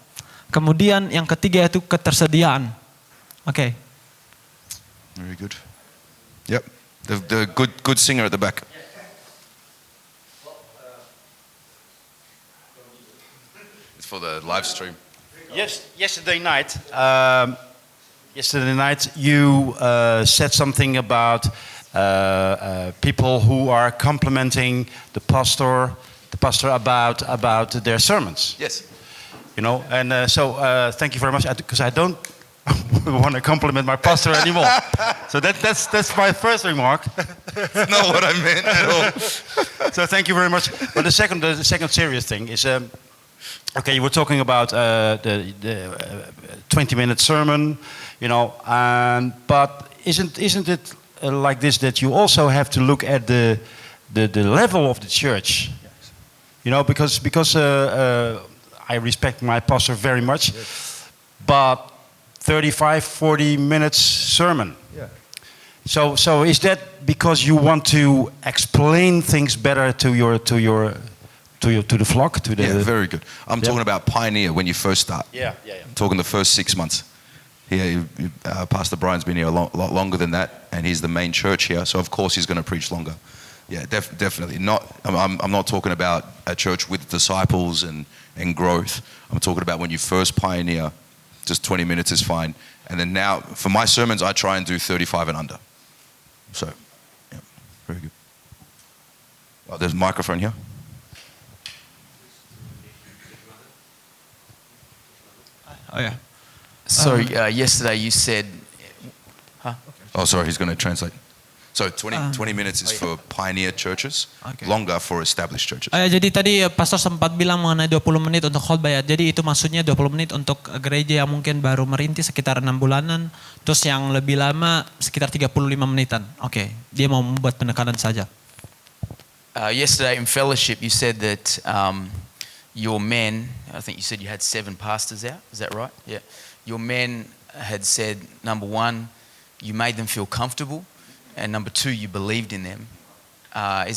B: Kemudian yang ketiga yaitu ketersediaan. Oke.
C: Very good. Yep. The good singer at the back. It's for the live stream.
G: Yes, yesterday night you said something about people who are complimenting the pastor about their sermons.
C: Yes.
G: You know, and so thank you very much, because I don't want to compliment my pastor anymore. So that's my first remark.
C: Not what I meant at all.
G: So thank you very much. But the second serious thing is, okay, you were talking about the 20-minute sermon, you know, but isn't it like this, that you also have to look at the level of the church, you know, because I respect my pastor very much, but 35-40 minutes sermon.
C: Yeah.
G: So is that because you want to explain things better to the flock, to the
C: Yeah, very good. I'm talking about pioneer when you first start.
G: Yeah.
C: I'm talking the first 6 months. Here, Pastor Brian's been here a lot longer than that, and he's the main church here, so of course he's going to preach longer. Yeah, definitely. I'm not talking about a church with disciples and growth. I'm talking about when you first pioneer, just 20 minutes is fine. And then now, for my sermons, I try and do 35 and under. So, yeah, very good. Oh, there's a microphone here.
B: Oh ya.
F: So yesterday you said,
C: Oh, sorry, he's going to translate. So 20 minutes is for pioneer churches,
B: Okay.
C: longer for established churches.
B: Jadi tadi pastor sempat bilang mengenai 20 menit untuk khotbah ya. Jadi itu maksudnya 20 menit untuk gereja yang mungkin baru merintis sekitar 6 bulanan. Terus yang lebih lama sekitar 35 menitan. Oke, dia mau membuat penekanan saja.
F: yesterday in fellowship you said that your men, I think you said you had 7 pastors out, is that right? Yeah. Your men had said, number 1, you made them feel comfortable, and number 2, you believed in them. I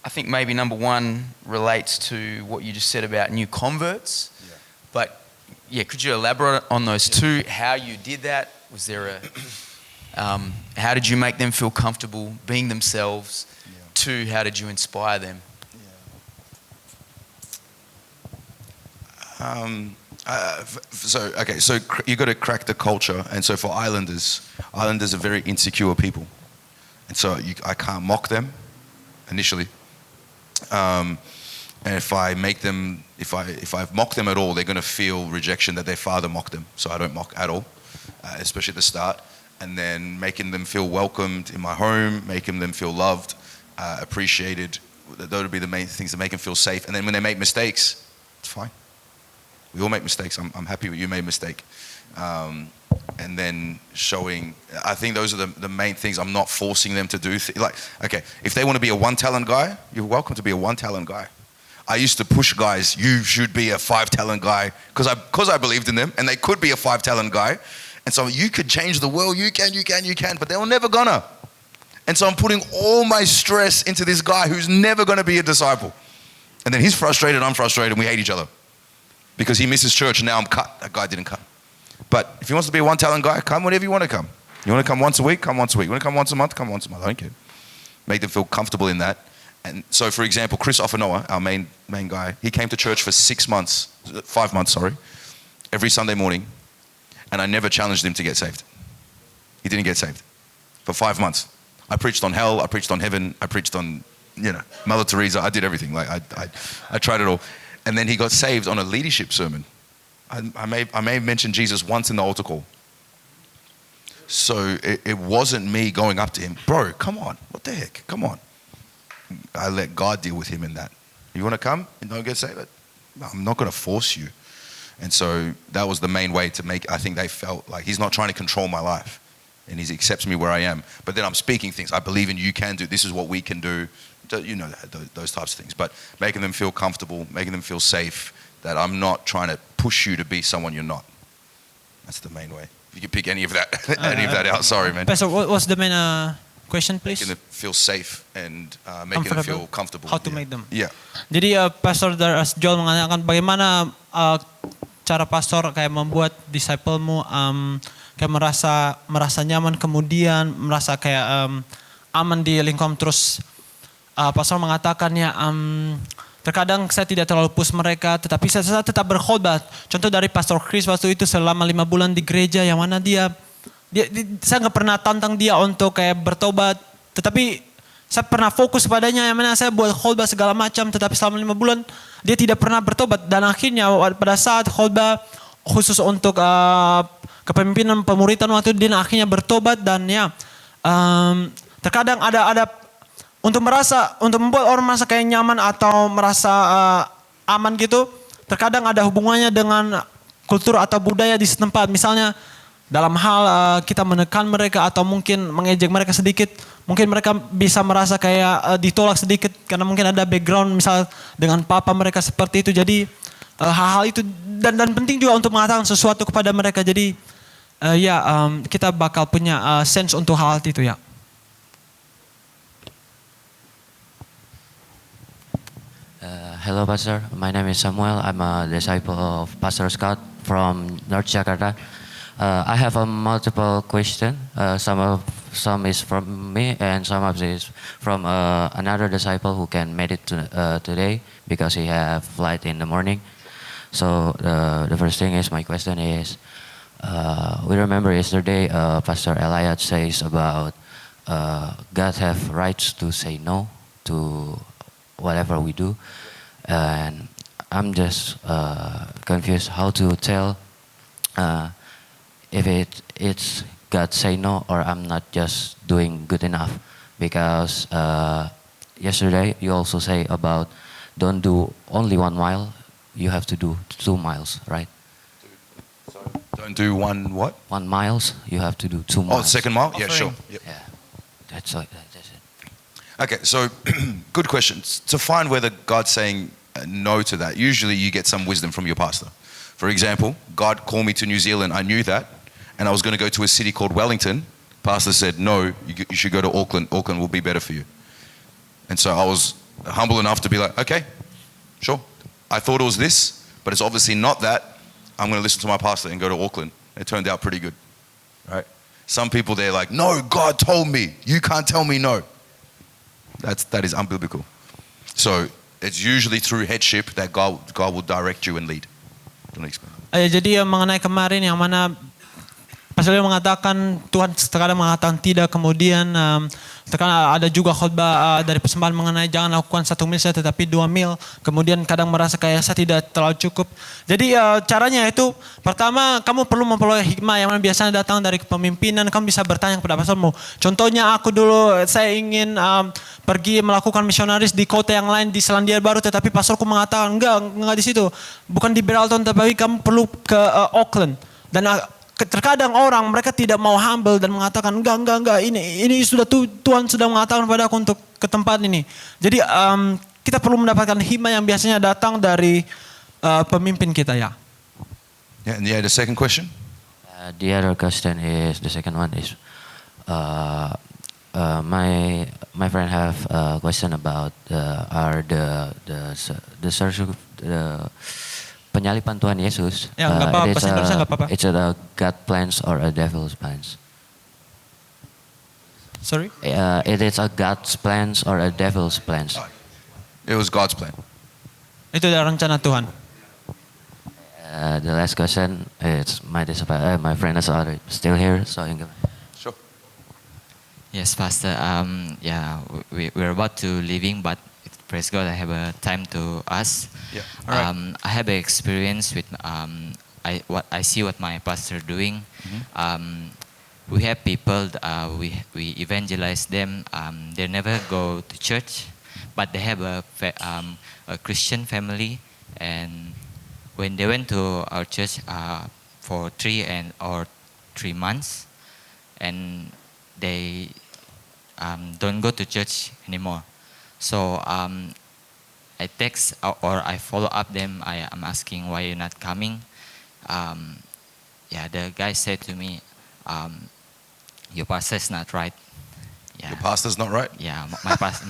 F: think maybe number 1 relates to what you just said about new converts, but yeah, could you elaborate on those 2, how you did that? Was there how did you make them feel comfortable being themselves? 2, how did you inspire them?
C: So you got to crack the culture, and so for Islanders are very insecure people, and so I can't mock them initially, and if I mock them at all, they're going to feel rejection, that their father mocked them. So I don't mock at all, especially at the start, and then making them feel welcomed in my home, making them feel loved, appreciated. Those would be the main things that make them feel safe. And then when they make mistakes, it's fine. We all make mistakes. I'm happy you made a mistake. And then showing, I think those are the main things. I'm not forcing them to do okay, if they want to be a 1-talent guy, you're welcome to be a 1-talent guy. I used to push guys, you should be a 5-talent guy, because I believed in them, and they could be a 5-talent guy. And so you could change the world, you can, but they were never gonna. And so I'm putting all my stress into this guy who's never gonna be a disciple. And then he's frustrated, I'm frustrated, and we hate each other. Because he misses church and now I'm cut. That guy didn't come. But if he wants to be a one-talent guy, come whenever you want to come. You want to come once a week? Come once a week. You want to come once a month? Come once a month. I don't care. Make them feel comfortable in that. And so, for example, Chris Offenoa, our main guy, he came to church for 5 months, every Sunday morning. And I never challenged him to get saved. He didn't get saved for 5 months. I preached on hell, I preached on heaven, I preached on, Mother Teresa. I did everything. Like I tried it all. And then he got saved on a leadership sermon. I may have mentioned Jesus once in the altar call. So it wasn't me going up to him, bro, come on, what the heck, come on. I let God deal with him in that. You want to come and don't get saved? I'm not going to force you. And so that was the main way to make, I think they felt like he's not trying to control my life. And he accepts me where I am. But then I'm speaking things. I believe in you can do, this is what we can do. Those types of things. But making them feel comfortable, making them feel safe, that I'm not trying to push you to be someone you're not. That's the main way. If you could pick any of that out, sorry, man.
B: Pastor, what's the main question, please?
C: Making them feel safe and making them feel comfortable.
B: How to make them?
C: Yeah.
B: Jadi Pastor Joel mengatakan bagaimana cara pastor kayak membuat disciple-mu kayak merasa nyaman, kemudian merasa kayak aman di lingkungan. Terus pastor mengatakan terkadang saya tidak terlalu push mereka, tetapi saya tetap berkhotbah. Contoh dari Pastor Chris waktu itu selama 5 bulan di gereja, yang mana dia saya nggak pernah tantang dia untuk kayak bertobat, tetapi saya pernah fokus padanya, yang mana saya buat khotbah segala macam, tetapi selama 5 bulan dia tidak pernah bertobat. Dan akhirnya pada saat khotbah khusus untuk kepemimpinan pemuritan waktu itu, dia akhirnya bertobat. Dan terkadang ada untuk membuat orang merasa kayak nyaman atau merasa aman gitu, terkadang ada hubungannya dengan kultur atau budaya di setempat. Misalnya dalam hal kita menekan mereka atau mungkin mengejek mereka sedikit, mungkin mereka bisa merasa kayak ditolak sedikit karena mungkin ada background misal dengan papa mereka seperti itu. Jadi hal-hal itu dan penting juga untuk mengatakan sesuatu kepada mereka. Jadi kita bakal punya sense untuk hal itu ya.
H: Hello, Pastor. My name is Samuel. I'm a disciple of Pastor Scott from North Jakarta. I have a multiple question. Some is from me, and some of it is from another disciple who can made it today because he have flight in the morning. So the first thing is, my question is, we remember yesterday Pastor Eliot says about God have rights to say no to whatever we do. And I'm just confused how to tell if it's God say no or I'm not just doing good enough. Because yesterday you also say about don't do only 1 mile, you have to do 2 miles, right?
C: Don't do one what?
H: 1 miles, you have to do 2 miles.
C: Oh, second mile? Yeah, sure. Yep.
H: Yeah, that's it.
C: Okay, so good question. To find whether God's saying no to that, usually you get some wisdom from your pastor. For example, God called me to New Zealand. I knew that, and I was going to go to a city called Wellington. Pastor said, no, you should go to Auckland. Auckland will be better for you. And so I was humble enough to be like, okay, sure. I thought it was this, but it's obviously not that. I'm going to listen to my pastor and go to Auckland. It turned out pretty good, right? Some people, they're like, no, God told me. You can't tell me no. That is unbiblical. So it's usually through headship that God will direct you and lead. Don't explain.
B: Jadi mengenai kemarin yang mana Pastor mengatakan Tuhan terkadang mengatakan tidak, kemudian terkadang ada juga khotbah dari persembahan mengenai jangan lakukan 1 mil saja tetapi 2 mil. Kemudian kadang merasa kayak saya tidak terlalu cukup. Jadi caranya itu pertama kamu perlu memperoleh hikmah yang mana biasanya datang dari kepemimpinan. Kamu bisa bertanya kepada pastormu. Contohnya aku dulu saya ingin pergi melakukan misionaris di kota yang lain di Selandia Baru, tetapi pastorku mengatakan enggak di situ. Bukan di Beralton, tapi kamu perlu ke Auckland. Dan terkadang orang mereka tidak mau humble dan mengatakan enggak ini sudah Tuhan sudah mengatakan pada aku untuk ke tempat ini. Jadi kita perlu mendapatkan hikmah yang biasanya datang dari pemimpin kita ya.
C: Yeah, the second question.
H: The other question is, the second one is, my friend have a question about the penyalipan Tuhan Yesus.
B: Ya, nggak apa-apa, bahasa Indonesia nggak apa-apa.
H: It's a God plans or a devil's plans.
B: Sorry?
H: It is a God's plans or a devil's plans.
C: It was God's plan.
B: Itu adalah rencana Tuhan.
H: The last question is my friend is still here, so you can.
C: Sure.
I: Yes, Pastor. We're about to leaving, but praise God, I have a time to us.
C: Yeah. All right.
I: I have an experience with I see what my pastor doing. We have people. We evangelize them. They never go to church, but they have a Christian family, and when they went to our church for 3 months, and they don't go to church anymore. So I text or I follow up them. I'm asking why you're not coming. The guy said to me, your pastor is not right. Yeah.
C: Your pastor's not right?
I: Yeah, my pastor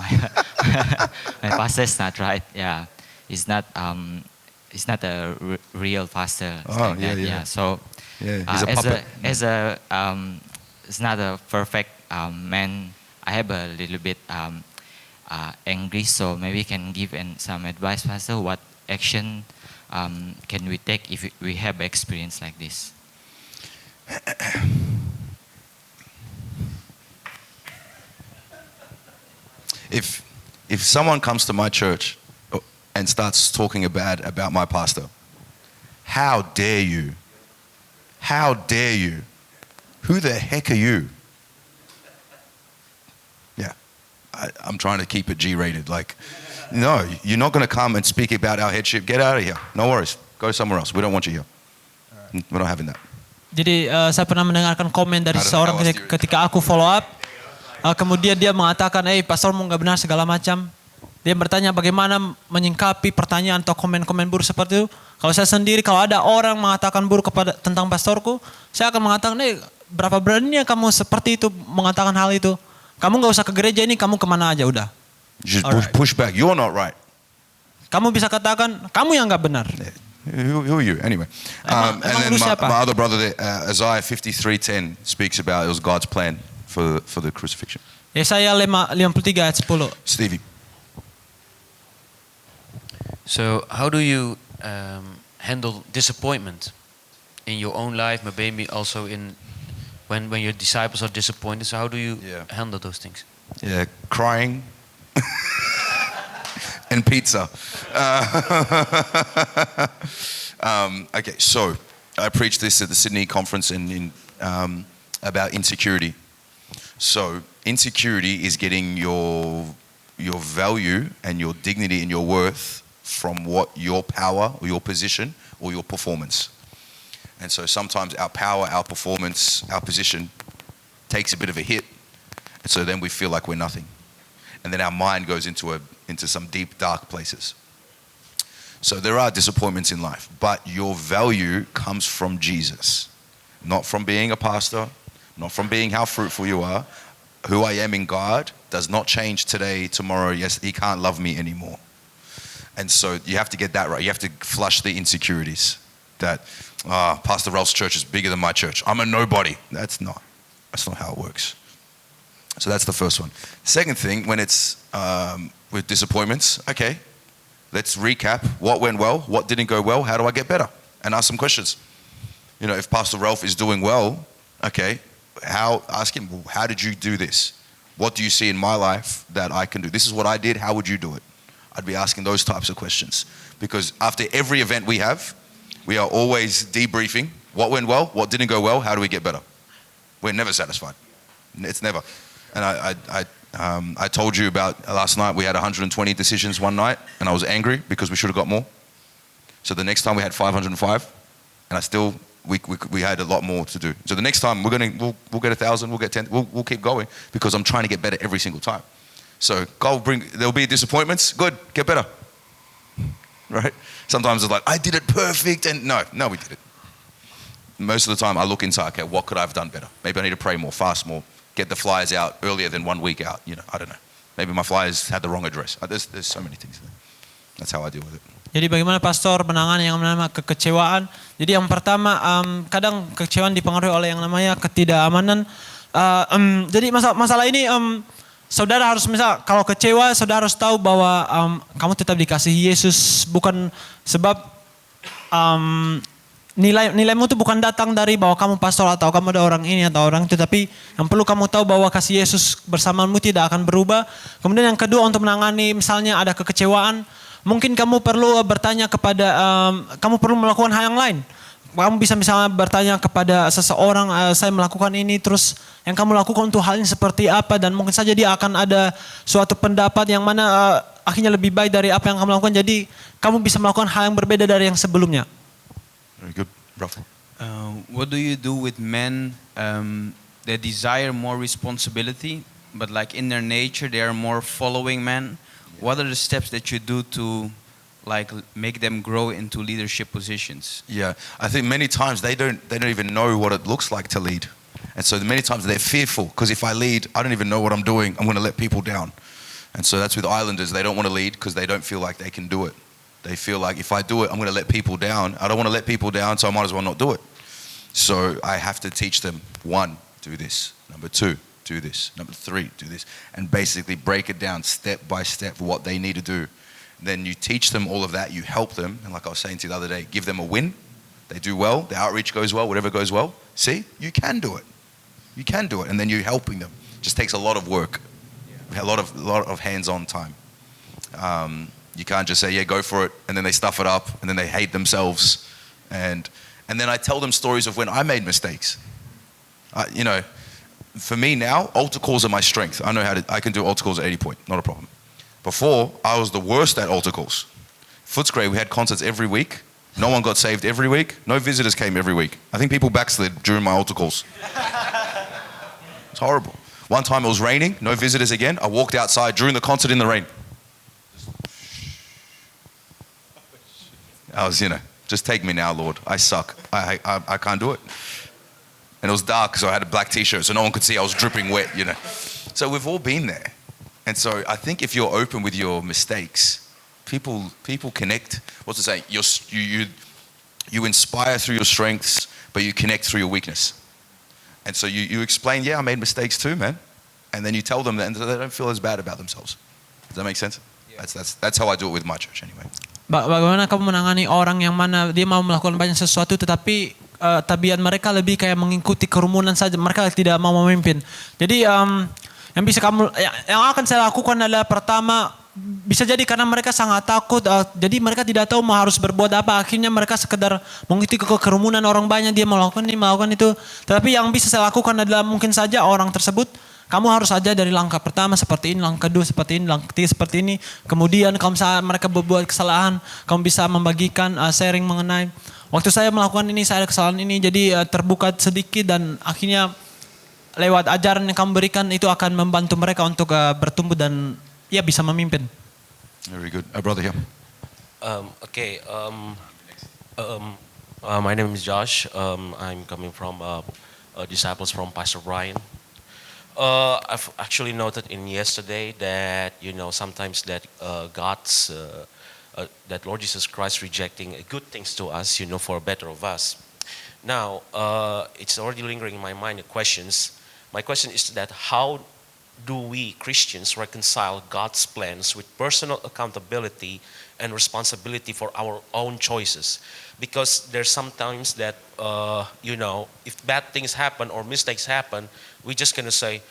I: is not right. Yeah, he's not a real pastor.
C: Oh, yeah.
I: So
C: he's a puppet.
I: It's not a perfect man. I have a little bit angry, so maybe you can give some advice, Pastor. What action can we take if we have experience like this?
C: If someone comes to my church and starts talking bad about my pastor, how dare you? How dare you? Who the heck are you? Yeah, I'm trying to keep it G-rated. Like, no, you're not going to come and speak about our headship. Get out of here. No worries. Go somewhere else. We don't want you here. We're not having that.
B: Jadi saya pernah mendengarkan komen dari seseorang ketika aku follow up. Kemudian dia mengatakan, pastormu nggak benar segala macam. Dia bertanya bagaimana menyingkapi pertanyaan atau komen-komen buruk seperti itu. Kalau saya sendiri, kalau ada orang mengatakan buruk tentang pastorku, saya akan mengatakan, berapa beraninya kamu seperti itu mengatakan hal itu. Kamu nggak usah ke gereja ini, kamu kemana aja udah.
C: Just push back. You're not right.
B: Kamu bisa katakan, kamu yang nggak benar.
C: Who are you? Anyway. And then my other brother there, Isaiah 53:10 speaks about it was God's plan for the crucifixion.
B: Yesaya 53 ayat 10.
C: Stevie.
J: So how do you handle disappointment in your own life, maybe also when your disciples are disappointed? So how do you handle those things?
C: Yeah, crying and pizza. Okay, so I preached this at the Sydney conference about insecurity. So insecurity is getting your value and your dignity and your worth from what your power or your position or your performance. And so sometimes our power, our performance, our position takes a bit of a hit. And so then we feel like we're nothing. And then our mind goes into some deep, dark places. So there are disappointments in life, but your value comes from Jesus, not from being a pastor, not from being how fruitful you are. Who I am in God does not change today, tomorrow. Yes, He can't love me anymore. And so you have to get that right. You have to flush the insecurities that Pastor Ralph's church is bigger than my church. I'm a nobody. That's not how it works. So that's the first one. Second thing, when it's with disappointments, okay, let's recap what went well, what didn't go well, how do I get better? And ask some questions. You know, if Pastor Ralph is doing well, okay, ask him, well, how did you do this? What do you see in my life that I can do? This is what I did, how would you do it? I'd be asking those types of questions. Because after every event we have, we are always debriefing what went well, what didn't go well, how do we get better? We're never satisfied. It's never. And I told you about last night, we had 120 decisions one night, and I was angry because we should have got more. So the next time we had 505, and we had a lot more to do. So the next time we'll get 1,000, we'll get 10, we'll keep going because I'm trying to get better every single time. So there'll be disappointments, good, get better. Right? Sometimes it's like, I did it perfect, and no, we did it. most of the time I look inside, okay, what could I have done better? Maybe I need to pray more, fast more, get the flyers out earlier than 1 week out. I don't know. Maybe my flyers had the wrong address. There's so many things. That's how I deal with it.
B: Jadi bagaimana pastor menangani yang namanya kekecewaan? Jadi yang pertama, kadang kekecewaan dipengaruhi oleh yang namanya ketidakamanan. Jadi masalah ini, saudara harus kalau kecewa, saudara harus tahu bahwa kamu tetap dikasihi Yesus, bukan sebab nilaimu itu bukan datang dari bahwa kamu pastor atau kamu ada orang ini atau orang itu, tapi yang perlu kamu tahu bahwa kasih Yesus bersamamu tidak akan berubah. Kemudian yang kedua, untuk menangani misalnya ada kekecewaan, mungkin kamu perlu bertanya kepada, kamu perlu melakukan hal yang lain. Kamu bisa misalnya bertanya kepada seseorang, saya melakukan ini, terus yang kamu lakukan untuk hal ini seperti apa, dan mungkin saja dia akan ada suatu pendapat yang mana akhirnya lebih baik dari apa yang kamu lakukan. Jadi kamu bisa melakukan hal yang berbeda dari yang sebelumnya.
C: Very good, Rafa.
K: What do you do with men that desire more responsibility, but like in their nature they are more following men? What are the steps that you do to like make them grow into leadership positions?
C: Yeah, I think many times they don't even know what it looks like to lead. And so many times they're fearful, because if I lead, I don't even know what I'm doing. I'm going to let people down. And so that's with Islanders. They don't want to lead because they don't feel like they can do it. They feel like if I do it, I'm going to let people down. I don't want to let people down, so I might as well not do it. So I have to teach them, 1, do this. Number 2, do this. Number 3, do this. And basically break it down step by step what they need to do. Then you teach them all of that, you help them, and like I was saying to you the other day, give them a win. They do well, the outreach goes well, whatever goes well. See, you can do it. You can do it, and then you're helping them. Just takes a lot of work, a lot of hands-on time. You can't just say, yeah, go for it, and then they stuff it up, and then they hate themselves. And then I tell them stories of when I made mistakes. For me now, altar calls are my strength. I can do altar calls at 80 point, not a problem. Before, I was the worst at altar calls. Footscray, we had concerts every week. No one got saved every week. No visitors came every week. I think people backslid during my altar calls. It's horrible. One time it was raining, no visitors again. I walked outside during the concert in the rain. I was, just take me now, Lord. I suck. I can't do it. And it was dark, so I had a black t-shirt, so no one could see I was dripping wet, So we've all been there. And so I think if you're open with your mistakes, people connect. What's the saying? You inspire through your strengths, but you connect through your weakness. And so you explain, yeah, I made mistakes too, man. And then you tell them that, and they don't feel as bad about themselves. Does that make sense? Yeah. That's how I do it with my church anyway.
B: Bagaimana kamu menangani orang yang mana dia mau melakukan banyak sesuatu, tetapi tabiat mereka lebih kayak mengikuti kerumunan saja, mereka tidak mau memimpin. Jadi yang bisa yang akan saya lakukan adalah, pertama, bisa jadi karena mereka sangat takut, jadi mereka tidak tahu mau harus berbuat apa, akhirnya mereka sekedar mengikuti kerumunan orang banyak, dia melakukan ini, melakukan itu. Tetapi yang bisa saya lakukan adalah, mungkin saja orang tersebut, kamu harus saja dari langkah pertama seperti ini, langkah kedua seperti ini, langkah ketiga seperti ini. Kemudian kalau misalnya mereka berbuat kesalahan, kamu bisa membagikan sharing mengenai, waktu saya melakukan ini, saya ada kesalahan ini, jadi terbuka sedikit, dan akhirnya lewat ajaran yang kamu berikan itu akan membantu mereka untuk bertumbuh dan ya bisa memimpin.
C: Very good. Brother here.
L: My name is Josh. I'm coming from disciples from Pastor Brian. I've actually noted in yesterday that sometimes that that Lord Jesus Christ rejecting good things to us, for better of us. Now it's already lingering in my mind. My question is that how do we Christians reconcile God's plans with personal accountability and responsibility for our own choices? Because there's sometimes that, if bad things happen or mistakes happen, we're just going to say,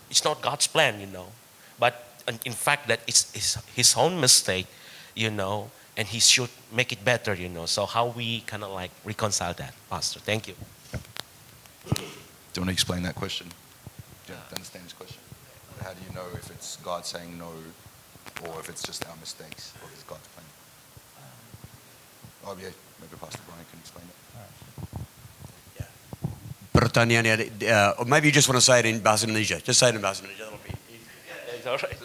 L: it's not God's plan, But in fact, that it's his own mistake, and he should make it better, So how we kind of like reconcile that, Pastor? Thank you.
C: Do you want to explain that question? Do you understand his question? How do you know if it's God saying no, or if it's just our mistakes, or if it's God's plan? Maybe Pastor Brian can explain it.
A: Pertanyaannya, or maybe you just want to say it in Bahasa Indonesia. Just say it in Bahasa Indonesia. That'll be easy.
L: Yeah, it's alright.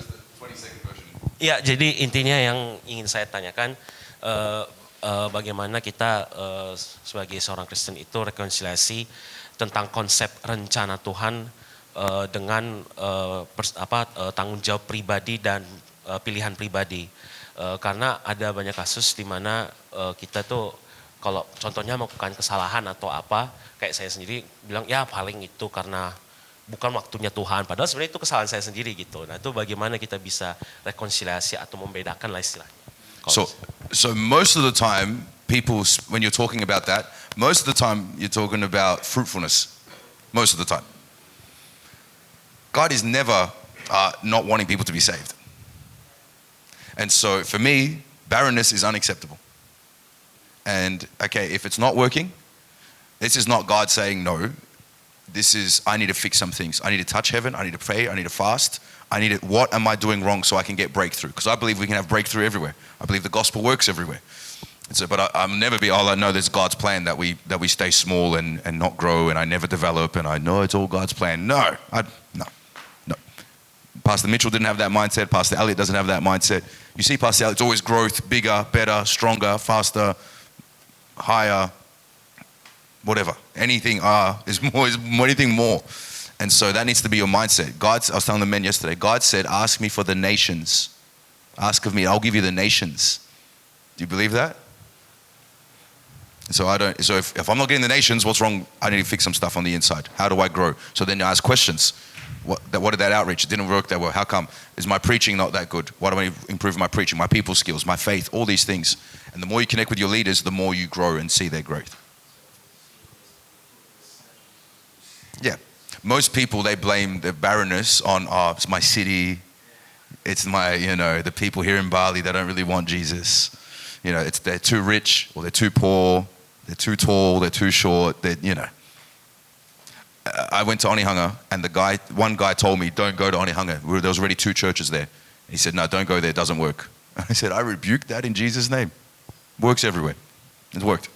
L: Ya, jadi intinya yang ingin saya tanyakan, bagaimana kita sebagai seorang Kristen itu rekonsiliasi tentang konsep rencana Tuhan dengan tanggung jawab pribadi dan pilihan pribadi. Karena ada banyak kasus di mana kita tuh kalau contohnya melakukan kesalahan atau apa, kayak saya sendiri bilang ya paling itu karena bukan waktunya Tuhan. Padahal sebenarnya itu kesalahan saya sendiri gitu. Nah itu bagaimana kita bisa rekonsiliasi atau membedakan lah istilahnya.
C: So most of the time, people, when you're talking about that, most of the time you're talking about fruitfulness. Most of the time. God is never not wanting people to be saved. And so for me, barrenness is unacceptable. And okay, if it's not working, this is not God saying no. This is, I need to fix some things. I need to touch heaven. I need to pray. I need to fast. What am I doing wrong so I can get breakthrough? Because I believe we can have breakthrough everywhere. I believe the gospel works everywhere. And so, but I'll never be, I know there's God's plan that we stay small and not grow, and I never develop, and I know it's all God's plan. No. Pastor Mitchell didn't have that mindset. Pastor Elliot doesn't have that mindset. You see, Pastor Elliot, it's always growth, bigger, better, stronger, faster, higher, whatever. Anything is anything more. And so that needs to be your mindset. I was telling the men yesterday, God said, ask me for the nations. Ask of me, I'll give you the nations. Do you believe that? So if I'm not getting the nations, what's wrong? I need to fix some stuff on the inside. How do I grow? So then you ask questions. What did that outreach? It didn't work that well. How come? Is my preaching not that good? Why do I improve my preaching, my people skills, my faith, all these things? And the more you connect with your leaders, the more you grow and see their growth. Yeah. Most people, they blame the barrenness on, it's my city, it's my, the people here in Bali, they don't really want Jesus. They're too rich, or they're too poor, they're too tall, they're too short, I went to Onehunga, and one guy told me, don't go to Onehunga. There was already 2 churches there. He said, no, don't go there, it doesn't work. I said, I rebuke that in Jesus' name. Works everywhere. It's worked.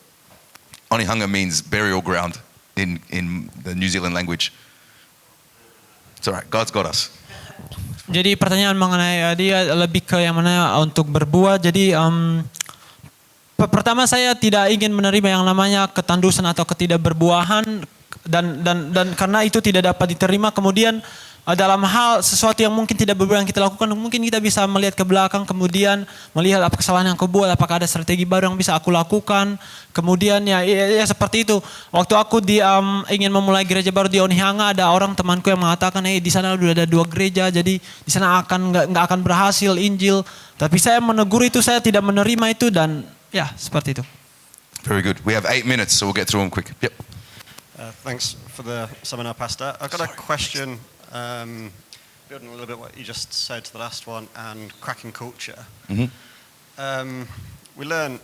C: Onehunga means burial ground in the New Zealand language. It's all right, God's got us.
B: Jadi pertanyaan mengenai dia lebih ke yang mana untuk berbuah. Jadi pertama saya tidak ingin menerima yang namanya ketandusan atau ketidakberbuahan dan karena itu tidak dapat diterima. Kemudian dalam hal sesuatu yang mungkin tidak berbuah yang kita lakukan, mungkin kita bisa melihat ke belakang, kemudian melihat apa kesalahan yang aku buat, apakah ada strategi baru yang bisa aku lakukan. Kemudian ya seperti itu. Waktu aku ingin memulai gereja baru di Onehunga, ada orang temanku yang mengatakan, di sana udah ada 2 gereja, jadi di sana nggak akan berhasil Injil. Tapi saya menegur itu, saya tidak menerima itu, dan ya seperti itu.
C: Very good. We have 8 minutes, so we'll get through them quick. Yep.
M: Thanks for the seminar, Pastor. I've got a question. Building a little bit what you just said to the last one, and cracking culture.
C: Mm-hmm.
M: We learn,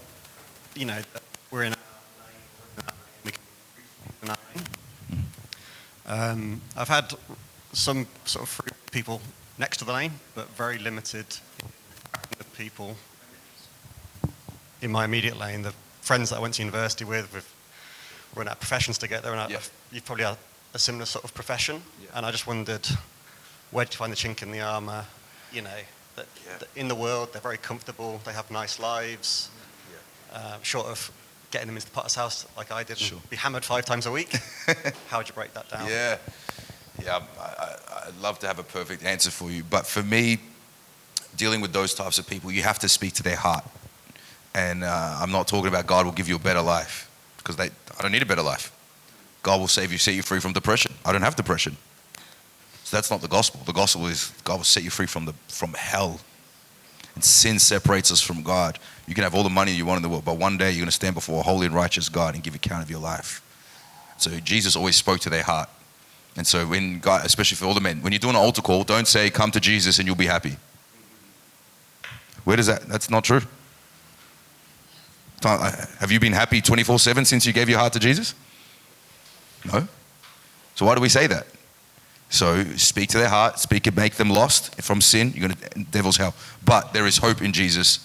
M: that we're in I've had some sort of free people next to the lane, but very limited people in my immediate lane. The friends that I went to university with, we're in our professions together, and you've probably had a similar sort of profession, and I just wondered, where did you find the chink in the armour? That in the world they're very comfortable, they have nice lives, short of getting them into the potter's house like I did, and be hammered 5 times a week. How would you break that down?
C: Yeah, I'd love to have a perfect answer for you, but for me, dealing with those types of people, you have to speak to their heart. And I'm not talking about God will give you a better life, because I don't need a better life. God will save you, set you free from depression. I don't have depression. So that's not the gospel. The gospel is God will set you free from hell. And sin separates us from God. You can have all the money you want in the world, but one day you're going to stand before a holy and righteous God and give account of your life. So Jesus always spoke to their heart. And so when God, especially for all the men, when you're doing an altar call, don't say, come to Jesus and you'll be happy. Where does that's not true. Have you been happy 24/7 since you gave your heart to Jesus? No. So why do we say that? So speak to their heart, make them lost from sin. You're going to devil's hell. But there is hope in Jesus.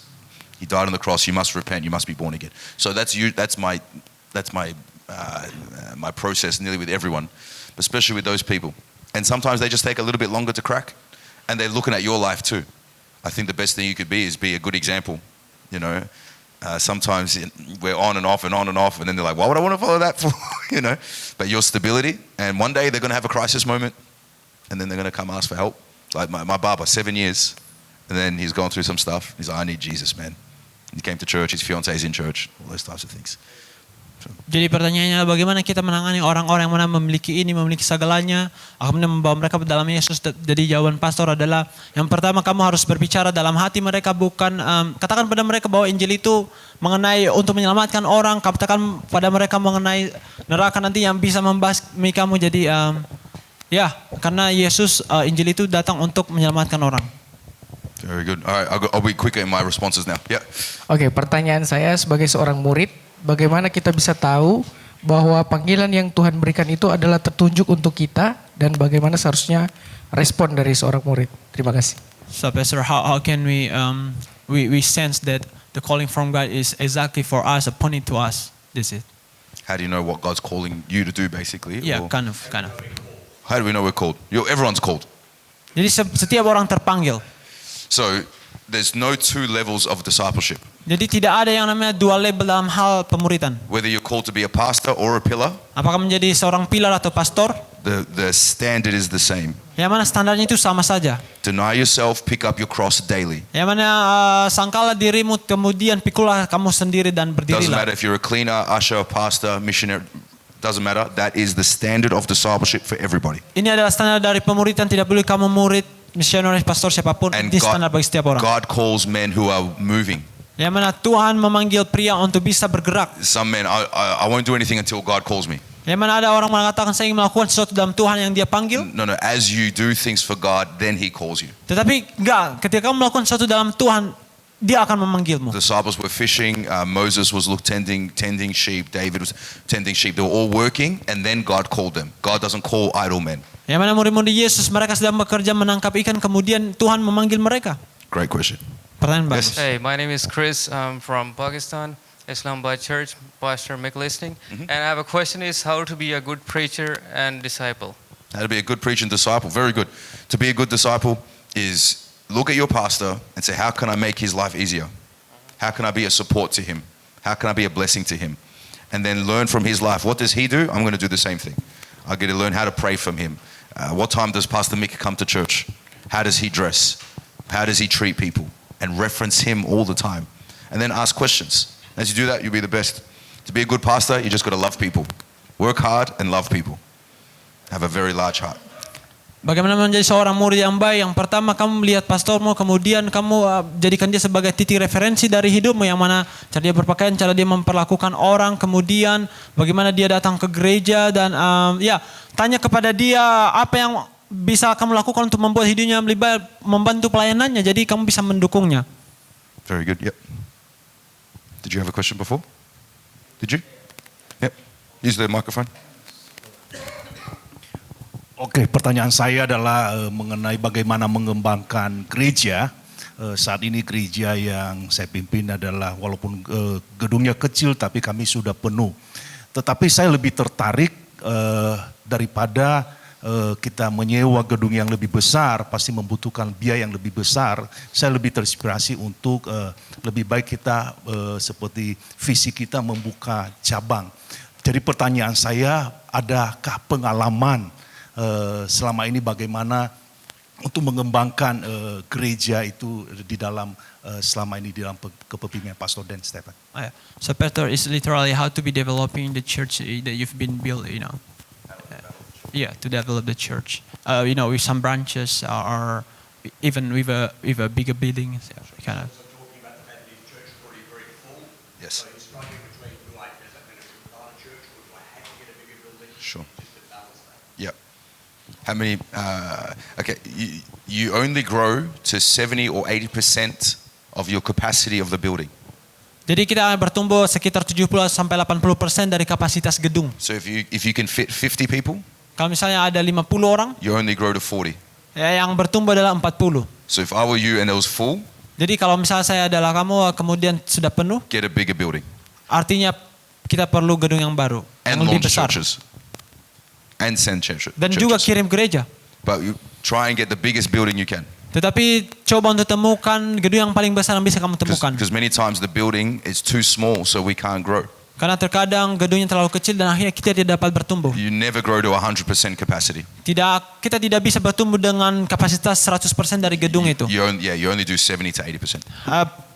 C: He died on the cross. You must repent. You must be born again. So that's my process nearly with everyone, especially with those people. And sometimes they just take a little bit longer to crack, and they're looking at your life too. I think the best thing you could be is be a good example. Sometimes we're on and off, and then they're like, why would I want to follow that for? But your stability, and one day they're going to have a crisis moment, and then they're going to come ask for help. Like my Baba, 7 years, and then he's gone through some stuff. He's like, I need Jesus, man. He came to church, his fiance's in church, all those types of things.
B: Jadi pertanyaannya bagaimana kita menangani orang-orang yang mana memiliki ini, memiliki segalanya, akhirnya membawa mereka ke dalam Yesus. Jadi jawaban pastor adalah yang pertama kamu harus berbicara dalam hati mereka, bukan katakan pada mereka bahwa Injil itu mengenai untuk menyelamatkan orang, katakan pada mereka mengenai neraka nanti yang bisa membasmi kamu. Jadi ya karena Yesus Injil itu datang untuk menyelamatkan orang.
C: Very good. All right, I'll be quicker in my responses now. Yeah.
N: Oke, pertanyaan saya sebagai seorang murid, bagaimana kita bisa tahu bahwa panggilan yang Tuhan berikan itu adalah tertunjuk untuk kita dan bagaimana seharusnya respon dari seorang murid? Terima kasih.
B: So Pastor, how can we sense that the calling from God is exactly for us, appointed to us? This is.
C: How do you know what God's calling you to do, basically?
B: Yeah,
C: or
B: kind of.
C: How do we know we're called? Everyone's called.
B: Jadi setiap orang terpanggil.
C: So there's no two levels of discipleship.
B: Jadi tidak ada yang namanya dua level dalam hal pemuridan.
C: Whether you're called to be a pastor or a pillar,
B: apakah menjadi seorang pilar atau pastor,
C: the standard is the same.
B: Yang mana standarnya itu sama saja.
C: Deny yourself, pick up your cross daily.
B: Yang mana sangkala dirimu, kemudian pikulah kamu sendiri dan berdirilah.
C: Doesn't matter if you're a cleaner, usher, pastor, missionary. Doesn't matter. That is the standard of discipleship for everybody.
B: Ini adalah standar dari pemuridan. Tidak boleh kamu murid, misionaris, pastor, siapapun. Ini standar bagi setiap orang.
C: God calls men who are moving.
B: Yang mana Tuhan memanggil pria untuk bisa bergerak.
C: Some men, I won't do anything until God calls me.
B: Yang mana ada orang mengatakan saya ingin melakukan sesuatu dalam Tuhan yang Dia panggil.
C: No. As you do things for God, then He calls you.
B: Tetapi enggak, ketika kamu melakukan sesuatu dalam Tuhan, Dia akan memanggilmu.
C: Disciples were fishing. Moses was tending sheep. David was tending sheep. They were all working, and then God called them. God doesn't call idle men.
B: Yang mana murid-murid Yesus mereka sedang bekerja menangkap ikan, kemudian Tuhan memanggil mereka.
C: Great question.
B: Pertanyaan bagus.
O: Hey, my name is Chris. I'm from Pakistan, Islamabad Church, Pastor Mick listening. And I have a question: is how to be a good preacher and disciple?
C: How to be a good preacher and disciple. Very good. To be a good disciple is look at your pastor and say, how can I make his life easier? How can I be a support to him? How can I be a blessing to him? And then learn from his life. What does he do? I'm going to do the same thing. I get to learn how to pray from him. What time does Pastor Mick come to church? How does he dress? How does he treat people? And reference him all the time. And then ask questions. As you do that, you'll be the best. To be a good pastor, you just got to love people. Work hard and love people. Have a very large heart.
B: Bagaimana menjadi seorang murid yang baik? Yang pertama kamu melihat pastormu, kemudian kamu jadikan dia sebagai titik referensi dari hidupmu, yang mana cara dia berpakaian, cara dia memperlakukan orang, kemudian bagaimana dia datang ke gereja, dan tanya kepada dia apa yang bisa kamu lakukan untuk membuat hidupnya lebih baik, membantu pelayanannya, jadi kamu bisa mendukungnya.
C: Very good. Yep. Did you have a question before? Did you? Yep. Use the microphone.
P: Oke, pertanyaan saya adalah mengenai bagaimana mengembangkan gereja. Saat ini gereja yang saya pimpin adalah walaupun gedungnya kecil tapi kami sudah penuh. Tetapi saya lebih tertarik daripada kita menyewa gedung yang lebih besar, pasti membutuhkan biaya yang lebih besar. Saya lebih terinspirasi untuk lebih baik kita seperti visi kita membuka cabang. Jadi pertanyaan saya, adakah pengalaman selama ini bagaimana untuk mengembangkan gereja itu di dalam selama ini di dalam kepemimpinan Pastor Dan Stephen?
B: So Pastor is literally how to be developing the church that you've been built, to develop the church. With some branches or even with a bigger building, kind of.
C: Yes. Sure. Yep. How many? Okay, you only grow to 70 or 80% of your capacity of the building.
B: Jadi kita bertumbuh sekitar 70 sampai 80% dari kapasitas gedung.
C: So if you can fit 50 people,
B: kalau misalnya ada 50 orang,
C: you only grow to 40.
B: Yang bertumbuh adalah 40.
C: So if I were you and it was full,
B: jadi kalau misalnya saya adalah kamu kemudian sudah penuh,
C: get a bigger building.
B: Artinya kita perlu gedung yang baru,
C: and
B: yang lebih besar.
C: Churches. And send churches.
B: Dan juga kirim gereja.
C: But you try and get the biggest building you can.
B: Tetapi coba untuk temukan gedung yang paling besar yang bisa kamu temukan.
C: Because many times the building is too small, so we can't grow.
B: Karena terkadang gedungnya terlalu kecil dan akhirnya kita tidak dapat bertumbuh.
C: You never grow to 100% capacity.
B: Kita tidak bisa bertumbuh dengan kapasitas 100% dari gedung itu.
C: You only do 70 to 80%.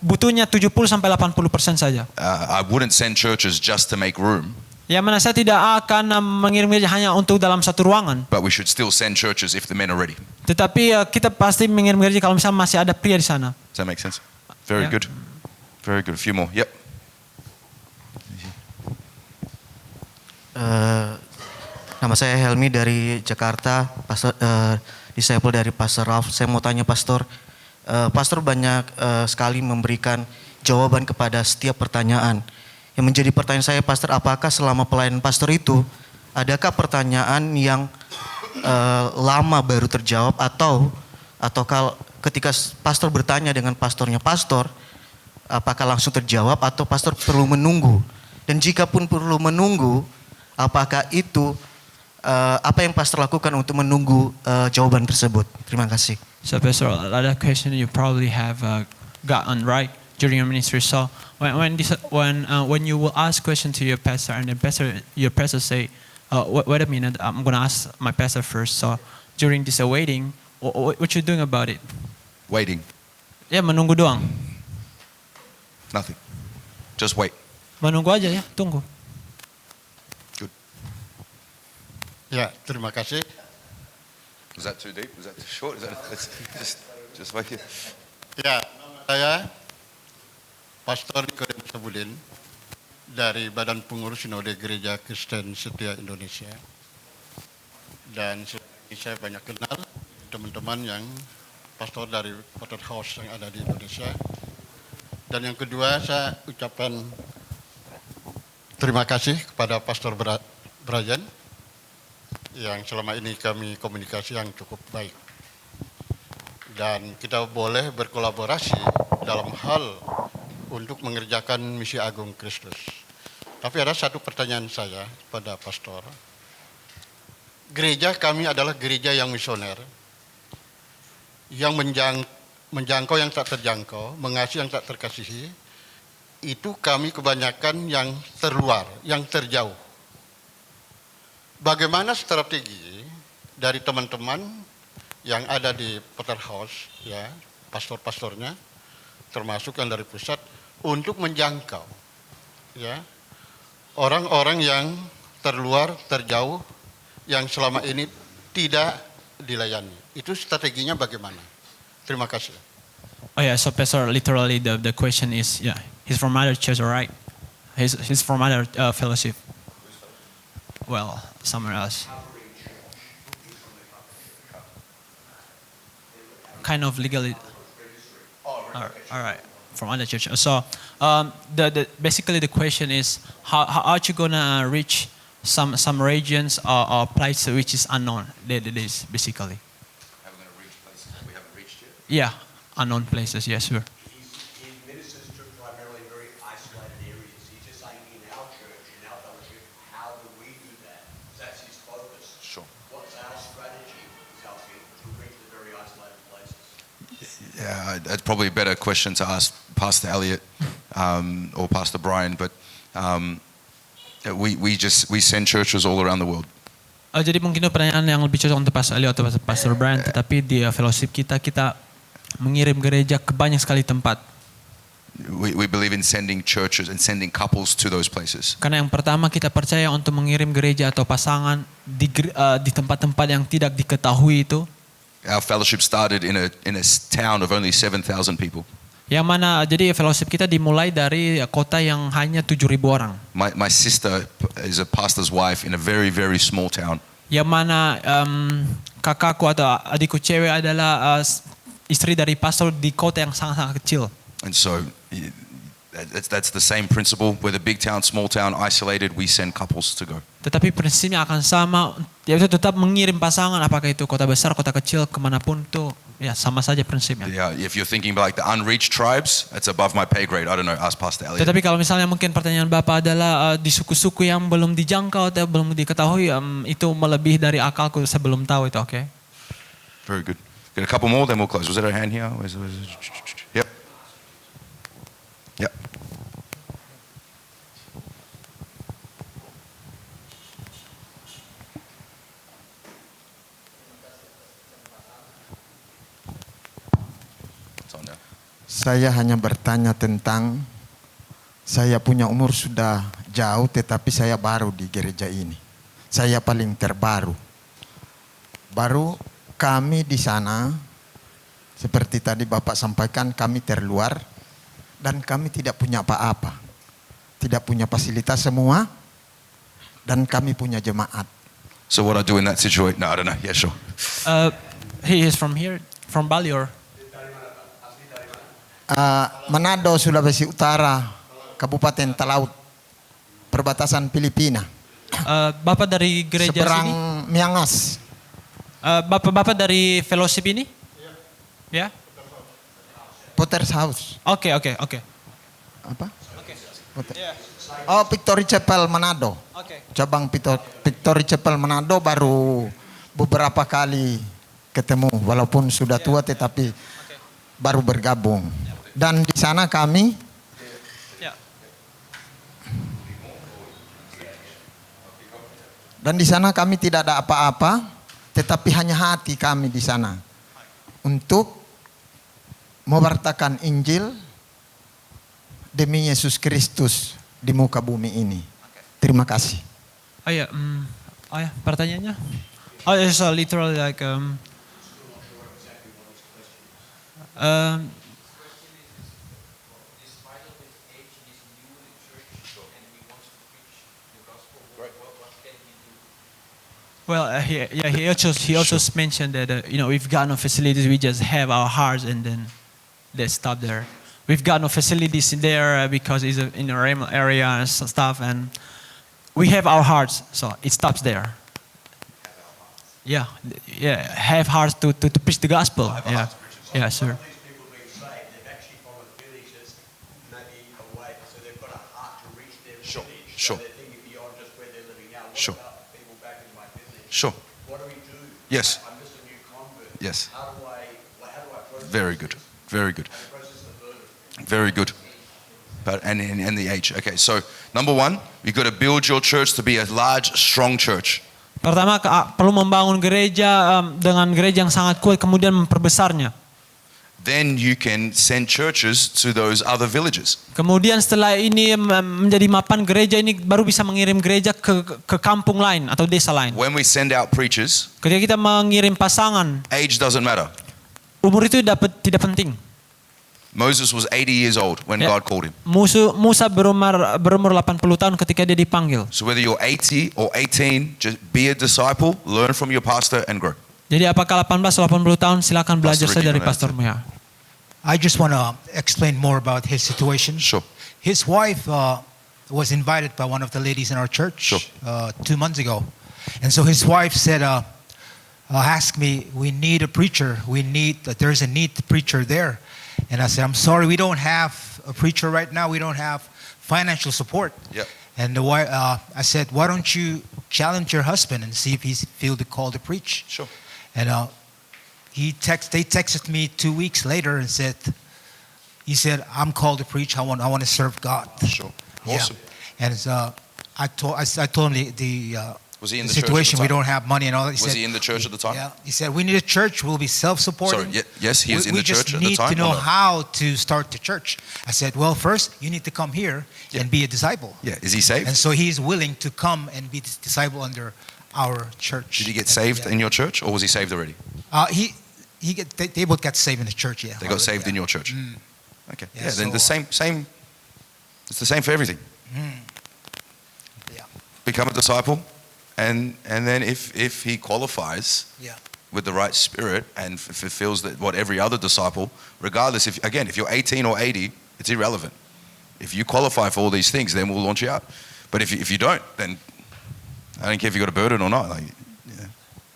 B: Butuhnya 70 sampai 80% saja.
C: I wouldn't send churches just to make room.
B: Yang mana saya tidak akan mengirim gereja hanya untuk dalam satu ruangan.
C: But we should still send churches if the men are ready.
B: Tetapi kita pasti mengirim gereja kalau misalnya masih ada pria di sana.
C: Does that make sense? Very good. Very good. A few more. Yep.
E: Nama saya Helmi dari Jakarta, disciple dari Pastor Ralph. Saya mau tanya Pastor, Pastor banyak sekali memberikan jawaban kepada setiap pertanyaan. Yang menjadi pertanyaan saya Pastor, apakah selama pelayanan Pastor itu, adakah pertanyaan yang lama baru terjawab atau kalau ketika Pastor bertanya dengan pastornya Pastor, apakah langsung terjawab atau Pastor perlu menunggu? Dan jika pun perlu menunggu, apakah itu apa yang Pastor lakukan untuk menunggu jawaban tersebut? Terima kasih.
B: So Pastor, another question you probably have gotten right during your ministry. So when you will ask question to your pastor and then your pastor say, wait a minute, I'm gonna ask my pastor first. So during this waiting, what you doing about it?
C: Waiting.
B: Ya menunggu doang.
C: Nothing. Just wait.
B: Menunggu aja ya, tunggu.
Q: Ya, terima kasih.
C: Was that too deep? Was that too short? Just wait here.
Q: Ya, nama saya Pastor Nikodem Sabudin dari Badan Pengurus Sinode Gereja Kristen Setia Indonesia. Dan saya banyak kenal teman-teman yang pastor dari Potter House yang ada di Indonesia. Dan yang kedua, saya ucapkan terima kasih kepada Pastor Brian yang selama ini kami komunikasi yang cukup baik. Dan kita boleh berkolaborasi dalam hal untuk mengerjakan misi agung Kristus. Tapi ada satu pertanyaan saya pada pastor. Gereja kami adalah gereja yang misioner, yang menjangkau yang tak terjangkau, mengasihi yang tak terkasihi. Itu kami kebanyakan yang terluar, yang terjauh. Bagaimana strategi dari teman-teman yang ada di Potter House, ya, pastor-pastornya, termasuk yang dari pusat, untuk menjangkau, ya, orang-orang yang terluar, terjauh, yang selama ini tidak dilayani. Itu strateginya bagaimana? Terima kasih.
B: Oh yeah, so Pastor, literally the question is, yeah, he's from other church, right? He's from other fellowship. Well, somewhere else. Kind of legally. All right. From other church. So, basically the question is, how are you gonna reach some regions or places which is unknown? That is basically.
C: How are we going to reach places we haven't reached yet?
B: Yeah, unknown places. Yes, sure.
A: He ministers to primarily very isolated areas. He's just saying in our church, in our fellowship, how do we do that? That's his focus.
C: Sure.
A: What's our strategy? He's asking to reach the very isolated places.
C: Yeah, that's probably a better question to ask Pastor Elliot or Pastor Brian, but we send churches all around the world.
B: Jadi mungkin itu pertanyaan yang lebih cocok untuk Pastor Elliot atau Pastor Brian, tetapi di fellowship kita mengirim gereja ke banyak sekali tempat.
C: We believe in sending churches and sending couples to those places.
B: Karena yang pertama kita percaya untuk mengirim gereja atau pasangan di tempat-tempat yang tidak diketahui itu.
C: Our fellowship started in a town of only 7,000 people.
B: Yang mana jadi fellowship kita dimulai dari kota yang hanya 7.000 orang.
C: My sister is a pastor's wife in a very, very small town.
B: Yang mana kakakku atau adikku cewek adalah istri dari pastor di kota yang sangat-sangat kecil.
C: And so that's the same principle. Whether big town, small town, isolated, we send couples to go.
B: Tetapi prinsipnya akan sama, yaitu tetap mengirim pasangan, apakah itu kota besar, kota kecil, kemanapun itu, ya sama saja prinsipnya.
C: Yeah, if you're thinking about like the unreached tribes, that's above my pay grade. I don't know, ask Pastor Elliot.
B: Tetapi kalau misalnya mungkin pertanyaan Bapak adalah di suku-suku yang belum dijangkau atau belum diketahui, itu melebihi dari akalku, saya belum tahu itu, oke?
C: Very good. Get a couple more, then we'll close. Was there a hand here? Yep. Yep.
R: Saya hanya bertanya tentang, saya punya umur sudah jauh tetapi saya baru di gereja ini. Saya paling terbaru. Baru kami di sana, seperti tadi Bapak sampaikan, kami terluar dan kami tidak punya apa-apa. Tidak punya fasilitas semua dan kami punya jemaat.
C: So what I do in that situation? No, I don't know. Yeah, sure.
B: He is from here, from Bali or?
R: Manado, Sulawesi Utara, Kabupaten Talaut, perbatasan Filipina.
B: Bapak dari gereja
R: seberang
B: sini?
R: Miangas.
B: Bapak dari fellowship ini? Ya?
R: Potter's House.
B: Oke.
R: Apa? Oh, Victory Chapel Manado. Cabang Victory Chapel Manado baru beberapa kali ketemu, walaupun sudah tua tetapi baru bergabung. Dan di sana kami tidak ada apa-apa, tetapi hanya hati kami di sana untuk mewartakan Injil demi Yesus Kristus di muka bumi ini. Terima kasih.
B: Pertanyaannya? Oh, it's literally like well, he also mentioned that we've got no facilities. We just have our hearts, and then they stop there. We've got no facilities in there because it's in a remote area and stuff, and we have our hearts, so it stops there. Yeah, have hearts to preach the gospel. Yeah, sir.
C: Sure.
A: What do we do?
C: Yes.
A: I'm just a new convert.
C: Yes.
A: How do I process?
C: Very good. Very good. Very good. But and the age. Okay, so number one, you've got to build your church to be a large, strong church.
B: Pertama perlu membangun gereja dengan gereja yang sangat kuat, kemudian memperbesarnya.
C: Then you can send churches to those other villages.
B: Kemudian setelah ini menjadi mapan gereja ini baru bisa mengirim gereja ke kampung lain atau desa lain.
C: When we send out preachers,
B: ketika kita mengirim pasangan,
C: age doesn't matter.
B: Umur itu tidak penting.
C: Moses was 80 years old when God called him.
B: Musa berumur 80 tahun ketika dia dipanggil.
C: So whether you're 80 or 18, just be a disciple, learn from your pastor and grow.
B: Jadi apakah 18 atau 80 tahun, silakan belajar saja dari pastormu ya.
D: I just want to explain more about his situation.
C: Sure.
D: His wife was invited by one of the ladies in our church 2 months ago. And so his wife said, asked me, we need a preacher. There's a need preacher there. And I said, I'm sorry, we don't have a preacher right now. We don't have financial support.
C: Yep.
D: And the wife, I said, why don't you challenge your husband and see if he feels the call to preach?
C: Sure.
D: And they texted me 2 weeks later and said, I'm called to preach. I want to serve God.
C: Sure. Awesome.
D: Yeah. And I told him
C: was he in
D: the
C: the
D: situation.
C: church at the time?
D: We don't have money and all that.
C: Was he in the church at the time?
D: Yeah. He said, we need a church. We'll be self-supporting.
C: Sorry, yes, he is in the church at the time.
D: We just need to know how to start the church. I said, well, first, you need to come here and be a disciple.
C: Yeah, is he saved?
D: And so he's willing to come and be a disciple under our church.
C: Did he get saved in your church, or was he saved already?
D: They both got saved in the church, yeah.
C: They got saved in your church. Okay.
D: Yeah,
C: Then
D: so,
C: the same. It's the same for everything.
D: Yeah.
C: Become a disciple, and then if he qualifies with the right spirit and fulfills what every other disciple, regardless if you're 18 or 80, it's irrelevant. If you qualify for all these things, then we'll launch you out. But if you don't, then I don't care if you got a burden or not.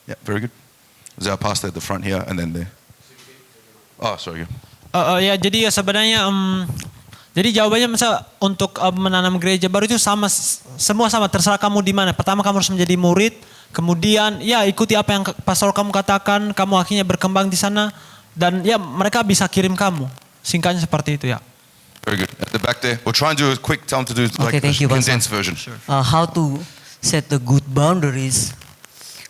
C: Yeah, very good. There's our pastor at the front here, and then there. Oh, sorry.
B: Ya, jadi sebenarnya jadi jawabannya misal untuk menanam gereja baru itu semua sama, terserah kamu di mana. Pertama kamu harus menjadi murid, Kemudian ya ikuti apa yang pastor kamu katakan, kamu akhirnya berkembang di sana dan ya mereka bisa kirim kamu. Singkatnya seperti itu ya.
C: Very good. At the back there, we'll try and do a quick time to do like
S: Okay, thank
C: a
S: you, Pastor.
C: condensed version.
S: How to set the good boundaries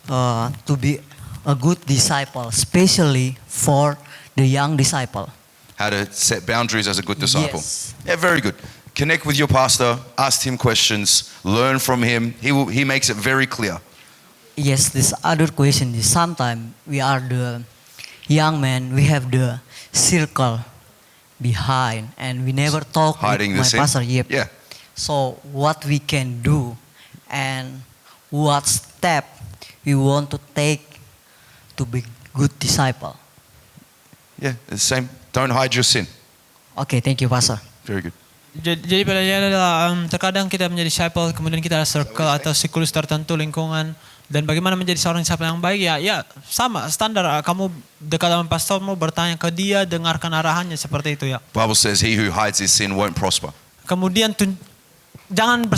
S: to be a good disciple, especially for the young disciple.
C: How to set boundaries as a good disciple.
S: Yes.
C: Yeah, very good. Connect with your pastor, ask him questions, learn from him. He makes it very clear.
S: Yes, this other question is sometimes we are the young men, we have the circle behind and we never talk
C: Hiding
S: with
C: the
S: my
C: sin?
S: pastor. Yep.
C: Yeah.
S: So what we can do and what step we want to take to be good disciple.
C: Yeah, the same. Don't hide your sin.
S: Okay, thank you, Pastor.
C: Very good.
B: Jadi pelajaran adalah terkadang kita menjadi disciple, kemudian kita ada circle atau siklus tertentu lingkungan dan bagaimana menjadi seorang disciple yang baik ya sama standar kamu dekat dengan pastormu bertanya ke dia dengarkan arahannya seperti itu ya.
C: Bible says he who hides his sin won't prosper.
B: Kemudian jangan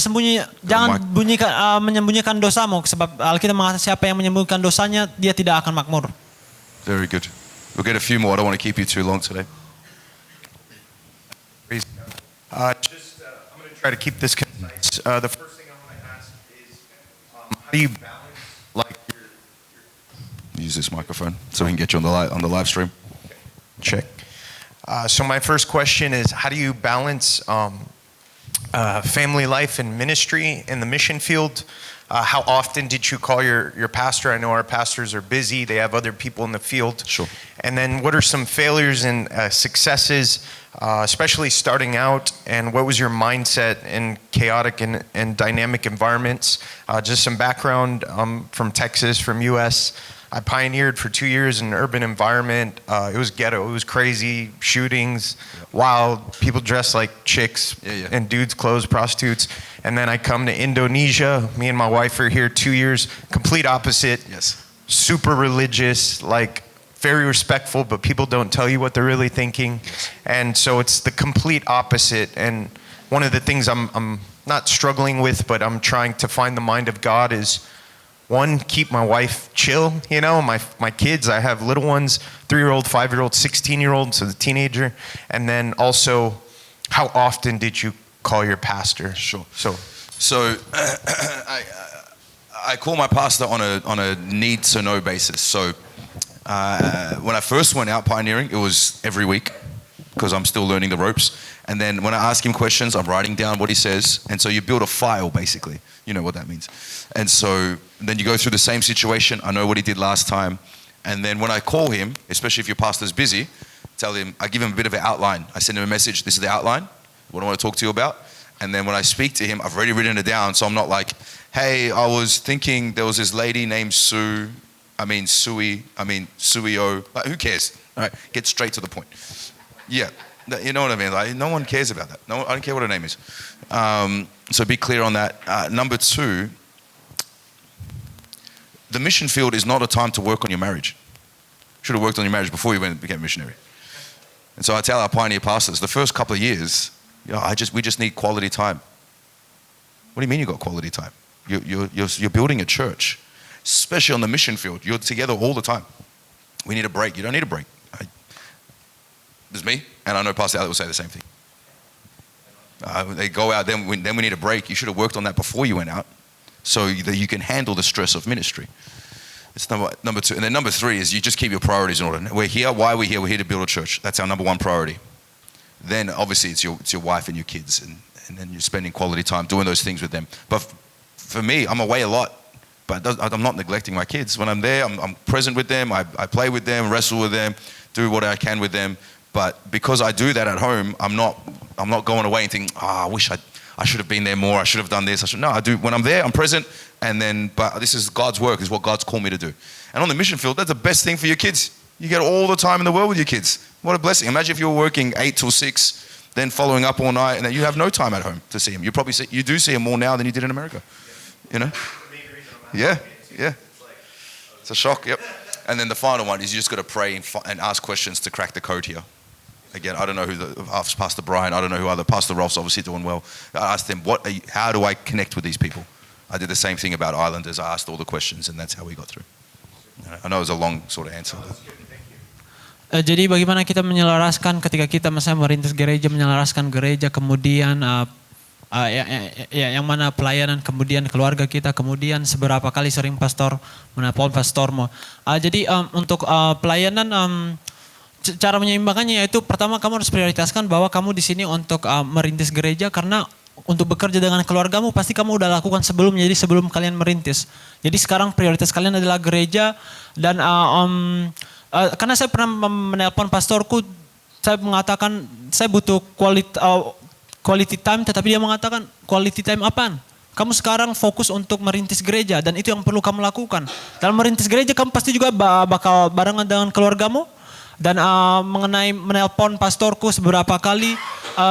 B: menyembunyikan dosamu sebab Alkitab mengatakan siapa yang menyembunyikan dosanya dia tidak akan makmur.
C: Very good. We'll get a few more. I don't want to keep you too long today.
T: I'm going to try to keep this concise. The first thing I want to ask is, how do you balance, like your
C: Use this microphone so we can get you on the live stream.
T: check? So my first question is, how do you balance family life and ministry in the mission field? How often did you call your pastor? I know our pastors are busy. They have other people in the field.
C: Sure.
T: And then what are some failures and successes, especially starting out? And what was your mindset in chaotic and dynamic environments? Just some background. I'm from Texas, from U.S. I pioneered for 2 years in an urban environment. It was ghetto. It was crazy. Shootings, wild. People dressed like chicks in dudes' clothes, prostitutes. And then I come to Indonesia. Me and my wife are here 2 years. Complete opposite.
C: Yes.
T: Super religious, like very respectful, but people don't tell you what they're really thinking. And so it's the complete opposite. And one of the things I'm not struggling with, but I'm trying to find the mind of God is, one, keep my wife chill, you know, my kids, I have little ones, 3-year-old, 5-year-old, 16-year-old, so the teenager. And then also, how often did you call your pastor?
C: Sure. So I call my pastor on a need to know basis. So when I first went out pioneering, it was every week because I'm still learning the ropes. And then when I ask him questions, I'm writing down what he says. And so you build a file, basically. You know what that means. And so then you go through the same situation. I know what he did last time. And then when I call him, especially if your pastor's busy, tell him, I give him a bit of an outline. I send him a message, this is the outline, what I want to talk to you about. And then when I speak to him, I've already written it down. So I'm not like, hey, I was thinking there was this lady named Suio. Like, who cares? All right, get straight to the point. Yeah, you know what I mean? Like, no one cares about that. I don't care what her name is. So be clear on that. Number two, the mission field is not a time to work on your marriage. Should have worked on your marriage before you went and became a missionary. And so I tell our pioneer pastors, the first couple of years, we just need quality time. What do you mean you got quality time? You're building a church, especially on the mission field. You're together all the time. We need a break. You don't need a break. There's me, and I know Pastor Alec will say the same thing. They go out, then we need a break. You should have worked on that before you went out so that you can handle the stress of ministry. It's number two. And then number three is you just keep your priorities in order. We're here. Why are we here? We're here to build a church. That's our number one priority. Then obviously it's your wife and your kids, and then you're spending quality time doing those things with them. But for me, I'm away a lot, but I'm not neglecting my kids. When I'm there, I'm present with them. I play with them, wrestle with them, do what I can with them. But because I do that at home, I'm not going away and thinking, I wish I should have been there more. I should have done this. No, I do. When I'm there, I'm present. But this is God's work. This is what God's called me to do. And on the mission field, that's the best thing for your kids. You get all the time in the world with your kids. What a blessing. Imagine if you were working 8 till 6, then following up all night, and then you have no time at home to see them. You do see them more now than you did in America. You know? Yeah. It's a shock, yep. And then the final one is you just got to pray and ask questions to crack the code here. Again, I don't know ask Pastor Brian, I don't know who other, Pastor Rolf's obviously doing well. I asked them, how do I connect with these people? I did the same thing about Islanders. I asked all the questions, and that's how we got through. I know it was a long sort of answer.
B: Jadi bagaimana kita menyelaraskan ketika kita misalnya merintis gereja, menyelaraskan gereja, kemudian yang mana pelayanan, kemudian keluarga kita, kemudian seberapa kali sering pastor menelpon pastormu. Jadi untuk pelayanan cara menyeimbangkannya yaitu pertama kamu harus prioritaskan bahwa kamu di sini untuk merintis gereja, karena untuk bekerja dengan keluargamu pasti kamu udah lakukan sebelumnya, jadi sebelum kalian merintis. Jadi sekarang prioritas kalian adalah gereja dan karena saya pernah menelpon pastorku, saya mengatakan saya butuh quality time, tetapi dia mengatakan quality time apaan? Kamu sekarang fokus untuk merintis gereja dan itu yang perlu kamu lakukan. Dalam merintis gereja kamu pasti juga bakal barengan dengan keluargamu. Dan mengenai menelpon pastorku seberapa kali,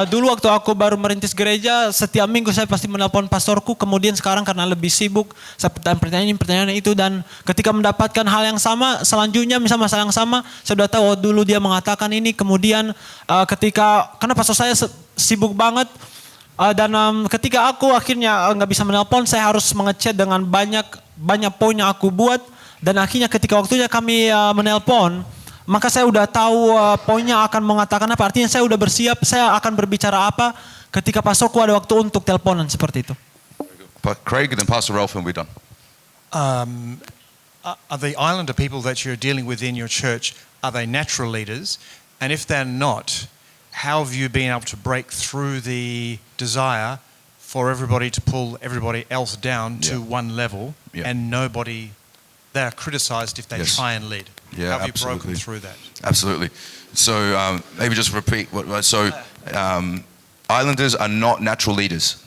B: dulu waktu aku baru merintis gereja, setiap minggu saya pasti menelpon pastorku, kemudian sekarang karena lebih sibuk, saya pertanyaan itu, dan ketika mendapatkan hal yang sama, selanjutnya misalnya masalah yang sama, saya sudah tahu dulu dia mengatakan ini, kemudian karena pastor saya sibuk banget, dan ketika aku akhirnya nggak bisa menelpon, saya harus mengechat dengan banyak poin yang aku buat, dan akhirnya ketika waktunya kami menelpon, maka saya udah tahu poinnya akan mengatakan apa. Artinya saya udah bersiap, saya akan berbicara apa ketika pastorku ada waktu untuk teleponan seperti itu.
C: Craig and Pastor Ralph, and we're done.
U: Are the Islander people that you're dealing with in your church, are they natural leaders? And if they're not, how have you been able to break through the desire for everybody to pull everybody else down to one level and nobody, they are criticized if they try and lead?
C: Yeah,
U: How have you
C: absolutely.
U: broken through that?
C: Absolutely. So maybe just repeat. Islanders are not natural leaders.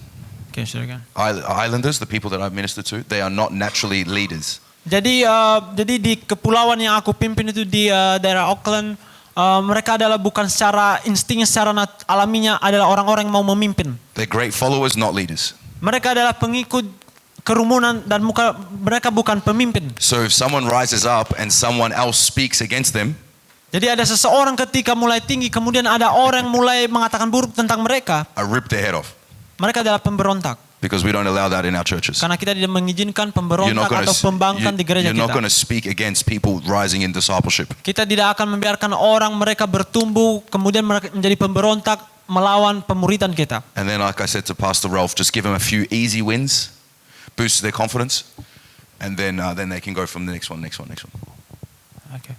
B: Okay, sure again.
C: Islanders, the people that I've ministered to, they are not naturally leaders.
B: Jadi di kepulauan yang aku pimpin itu di daerah Auckland, mereka adalah bukan secara instingnya, secara alaminya adalah orang-orang yang mau memimpin.
C: They're great followers, not leaders.
B: Mereka adalah pengikut kerumunan dan mereka bukan pemimpin.
C: So if someone rises up and someone else speaks against them,
B: jadi ada seseorang ketika mulai tinggi, kemudian ada orang mulai mengatakan buruk tentang mereka,
C: I rip their head off.
B: Mereka adalah pemberontak.
C: Because we don't allow that in our churches.
B: Karena kita tidak mengizinkan pemberontak atau pembangkang di gereja
C: You're not
B: kita.
C: going to speak against people rising in discipleship.
B: Kita tidak akan membiarkan orang mereka bertumbuh, kemudian mereka menjadi pemberontak melawan pemuritan kita.
C: And then, like I said to Pastor Ralph, just give them a few easy wins, boost their confidence, and then they can go from the next one.
B: Okay.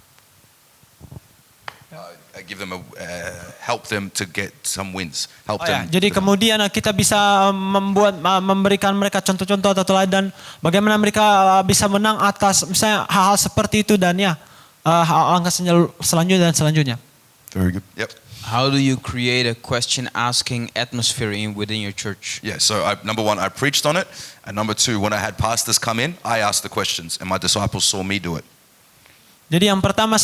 C: Give them help them to get some wins. Help them.
B: Jadi kemudian kita bisa memberikan mereka contoh-contoh atau teladan bagaimana mereka bisa menang atas misalnya hal-hal seperti itu dan langkah selanjutnya dan selanjutnya.
C: Very good. Yep.
K: How do you create a question asking atmosphere within your church?
C: Yeah, so number one, I preached on it. And number two, when I had pastors come in, I asked the questions and my disciples saw me do it.
B: Jadi yang pertama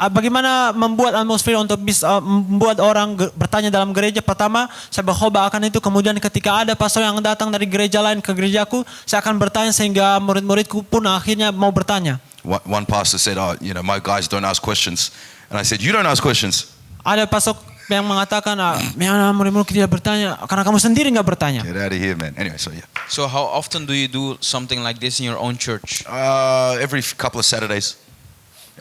B: bagaimana membuat atmosfer untuk bisa membuat orang bertanya dalam gereja. Pertama, saya berkhotbah akan itu. Kemudian ketika ada pastor yang datang dari gereja lain ke gerejaku, saya akan bertanya sehingga murid-muridku pun akhirnya mau bertanya.
C: One pastor said, my guys don't ask questions. And I said, you don't ask questions.
B: Ada pastor yang mengatakan, murid-murid tidak bertanya karena kamu sendiri nggak bertanya.
C: Get out of here, man. Anyway,
K: So how often do you do something like this in your own church?
C: Every couple of Saturdays,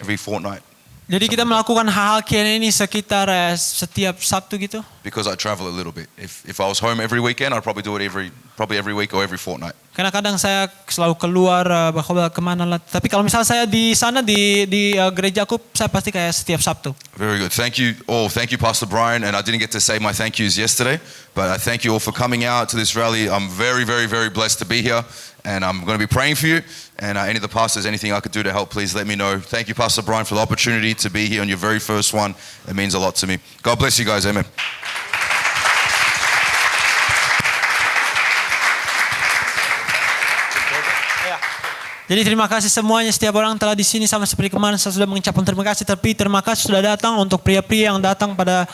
C: every fortnight.
B: Jadi kita melakukan hal-hal kayak ini sekitar setiap Sabtu gitu.
C: Because I travel a little bit. If I was home every weekend, I'd probably do it every week or every fortnight.
B: Karena kadang saya selalu keluar berkhotbah kemana lah. Tapi kalau misalnya saya di sana di gerejaku, saya pasti kayak setiap Sabtu.
C: Very good. Thank you all. Thank you, Pastor Brian. And I didn't get to say my thank yous yesterday, but I thank you all for coming out to this rally. I'm very, very, very blessed to be here. And I'm going to be praying for you. And any of the pastors, anything I could do to help, please let me know. Thank you, Pastor Brian, for the opportunity to be here on your very first one. It means a lot to me. God bless you guys. Amen.
B: Jadi terima kasih semuanya, setiap orang telah di sini sama seperti kemarin saya sudah mengucapkan terima kasih. Tapi terima kasih sudah datang untuk pria-pria yang datang pada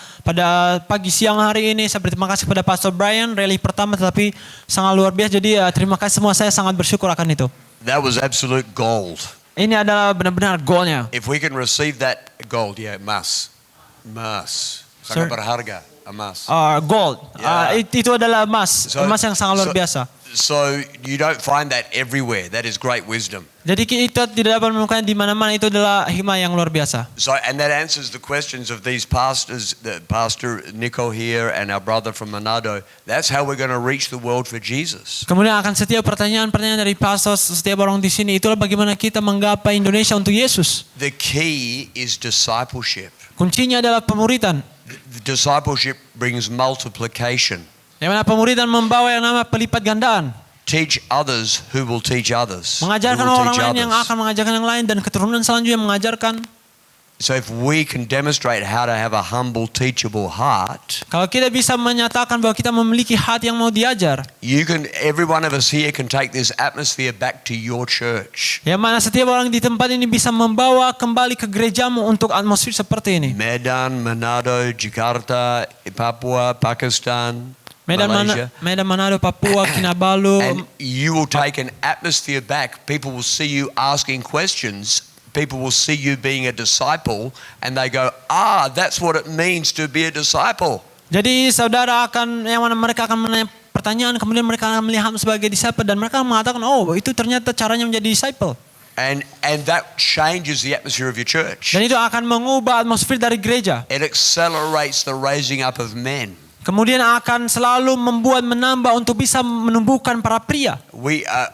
B: pagi siang hari ini. Saya berterima kasih kepada Pastor Brian, rally pertama tetapi sangat luar biasa. Jadi terima kasih semua, saya sangat bersyukur akan itu.
A: That was absolute gold.
B: Ini adalah benar-benar goalnya.
A: If we can receive that gold, emas. Sangat
B: Sir?
A: berharga, emas.
B: Gold.
A: Yeah.
B: Itu adalah emas, emas yang sangat luar biasa.
A: So you don't find that everywhere. That is great wisdom.
B: Jadi kita tidak dapat menemukan di mana-mana, itu adalah hikmah yang luar biasa.
A: So, and that answers the questions of these pastors, the Pastor Nico here and our brother from Manado. That's how we're going to reach the world for Jesus.
B: Kemudian akan setiap pertanyaan-pertanyaan dari pastor setiap orang di sini, itulah bagaimana kita menggapai Indonesia untuk Yesus.
A: The key is discipleship.
B: Kuncinya adalah pemuridan.
A: The discipleship brings multiplication.
B: Yang mana pemuridan membawa yang nama pelipat gandaan.
A: Teach others who will teach others.
B: Mengajarkan orang lain yang akan mengajarkan yang lain, dan keturunan selanjutnya mengajarkan.
A: So if we can demonstrate how to have a humble, teachable heart,
B: kalau kita bisa menyatakan bahwa kita memiliki hati yang mau diajar,
A: every one of us here can take this atmosphere back to your church.
B: Yang mana setiap orang di tempat ini bisa membawa kembali ke gerejamu untuk atmosfer seperti ini.
A: Medan, Manado, Jakarta, Papua, Pakistan, Malaysia.
B: Medan, Manado, Papua, Kinabalu.
A: And you will take an atmosphere back. People will see you asking questions. People will see you being a disciple, and they go, that's what it means to be a disciple.
B: Jadi saudara akan, yang mana mereka akan menanya pertanyaan, kemudian mereka akan melihat sebagai disciple, dan mereka mengatakan, itu ternyata caranya menjadi disciple.
A: And that changes the atmosphere of your church.
B: Dan itu akan mengubah atmosfer dari gereja.
A: It accelerates the raising up of men.
B: Kemudian akan selalu menambah untuk bisa menumbuhkan para pria.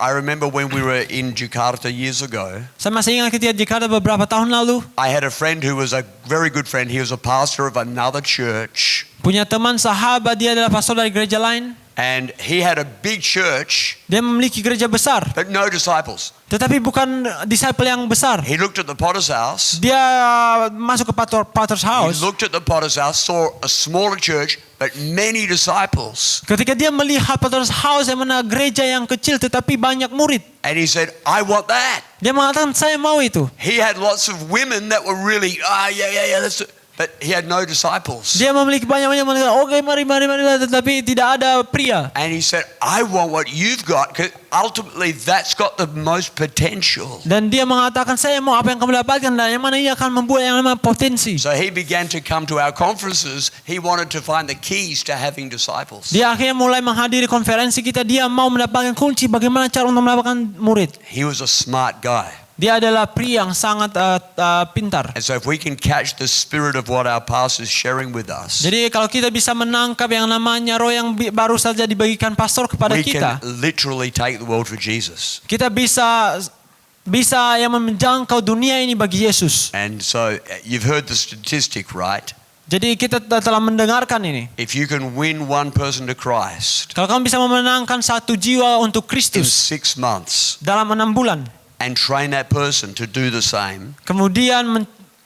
A: I remember when we were in Jakarta years ago.
B: Saya masih ingat ketika Jakarta beberapa tahun lalu.
A: I had a friend who was a very good friend. He was a pastor of another church.
B: Punya teman sahabat, dia adalah pastor dari gereja lain.
A: And he had a big church.
B: Dia memiliki gereja besar.
A: But no disciples.
B: Tetapi bukan disciple yang besar.
A: He looked at the potter's house.
B: Dia masuk ke potter's house.
A: He looked at the potter's house, saw a smaller church, but many disciples.
B: Ketika dia melihat potter's house yang mana gereja yang kecil tetapi banyak murid.
A: And he said, I want that.
B: Dia mengatakan, saya mau itu.
A: He had lots of women that were really, but he had no disciples.
B: Dia memiliki banyak-banyak oke, mari, tetapi tidak ada pria.
A: And he said, I want what you've got, because ultimately that's got the most potential.
B: Dan dia mengatakan, saya mau apa yang kamu dapatkan, dan yang mana ini akan membuat yang namanya potensi.
A: So he began to come to our conferences. He wanted to find the keys to having disciples.
B: Dia akhirnya mulai menghadiri konferensi kita. Dia mau mendapatkan kunci bagaimana cara untuk mendapatkan murid.
A: He was a smart guy.
B: Dia adalah pria yang sangat pintar.
A: And so if we can catch the spirit of what our pastor is sharing with us,
B: jadi kalau kita bisa menangkap yang namanya roh yang baru saja dibagikan pastor kepada kita,
A: we can literally take the world for Jesus.
B: Kita bisa yang menjangkau dunia ini bagi Yesus.
A: And so you've heard the statistic, right?
B: Jadi kita telah mendengarkan ini.
A: If you can win one person to Christ,
B: kalau kamu bisa memenangkan satu jiwa untuk Kristus
A: in 6 months,
B: dalam 6 bulan,
A: and train that person to do the same,
B: kemudian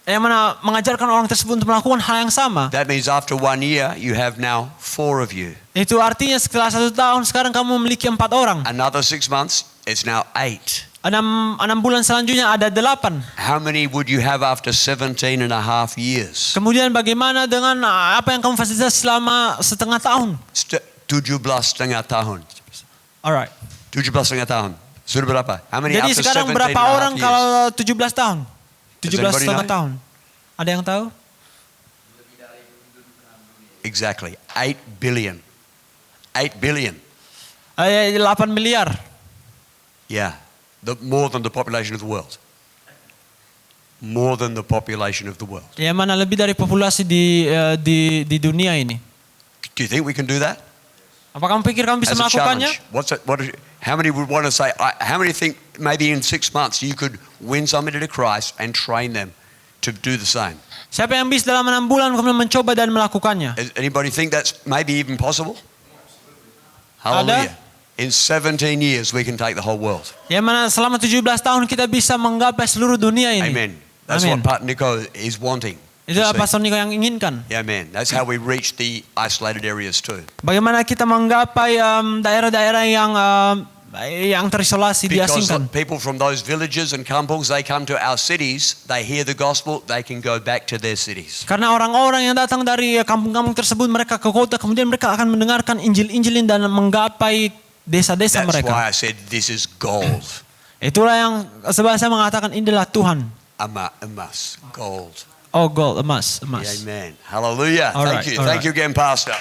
B: yang mana mengajarkan orang tersebut untuk melakukan hal yang sama.
A: That means after 1 year you have now 4 of you.
B: Itu artinya setelah 1 tahun sekarang kamu memiliki 4 orang.
A: Another 6 months it's now 8.
B: 6 bulan selanjutnya ada 8.
A: How many would you have after 17 and a half years?
B: Kemudian bagaimana dengan apa yang kamu fasilitasi selama setengah tahun?
A: 17,5 tahun.
B: Alright.
A: 17,5 tahun. Sudah berapa? How many
B: jadi
A: after
B: sekarang
A: 17
B: berapa
A: and a half
B: orang
A: years?
B: kalau 17 tahun? 17,5
A: know?
B: tahun. Ada yang tahu?
A: Exactly. 8 billion. 8 billion.
B: 8 miliar.
A: Yeah. More than the population of the world. More than the population of the world.
B: Yang mana lebih dari populasi di dunia ini.
A: Do you think we can do that?
B: Apa kamu pikir kamu bisa
A: As a
B: melakukannya?
A: challenge. How many would want to say, how many think maybe in 6 months you could win somebody to Christ and train them to do the same?
B: Siapa yang bisa dalam 6 bulan kemudian mencoba dan melakukannya?
A: Anybody think that's maybe even possible? Hallelujah. In 17 years we can take the whole world.
B: Yang mana selama 17 tahun kita bisa menggapai seluruh dunia ini.
A: Amen. That's
B: Amen.
A: what Pat Nico is wanting.
B: Itu apa Pastor Nico yang inginkan.
A: Yeah, amen. That's how we reach the isolated areas too.
B: Bagaimana kita menggapai daerah-daerah yang terisolasi, diasingkan.
A: Because people from those villages and kampungs, they come to our cities, they hear the gospel, they can go back to their cities.
B: Karena orang-orang yang datang dari kampung-kampung tersebut, mereka ke kota, kemudian mereka akan mendengarkan Injil-Injilin dan menggapai desa-desa mereka.
A: That's why I said this is gold.
B: Itulah yang sebab saya mengatakan inilah Tuhan.
A: Emas, gold.
B: Oh, gold, emas.
A: Yeah, amen. Hallelujah.
B: All
A: Thank
B: right,
A: you.
B: all
A: Thank
B: right.
A: you again, Pastor.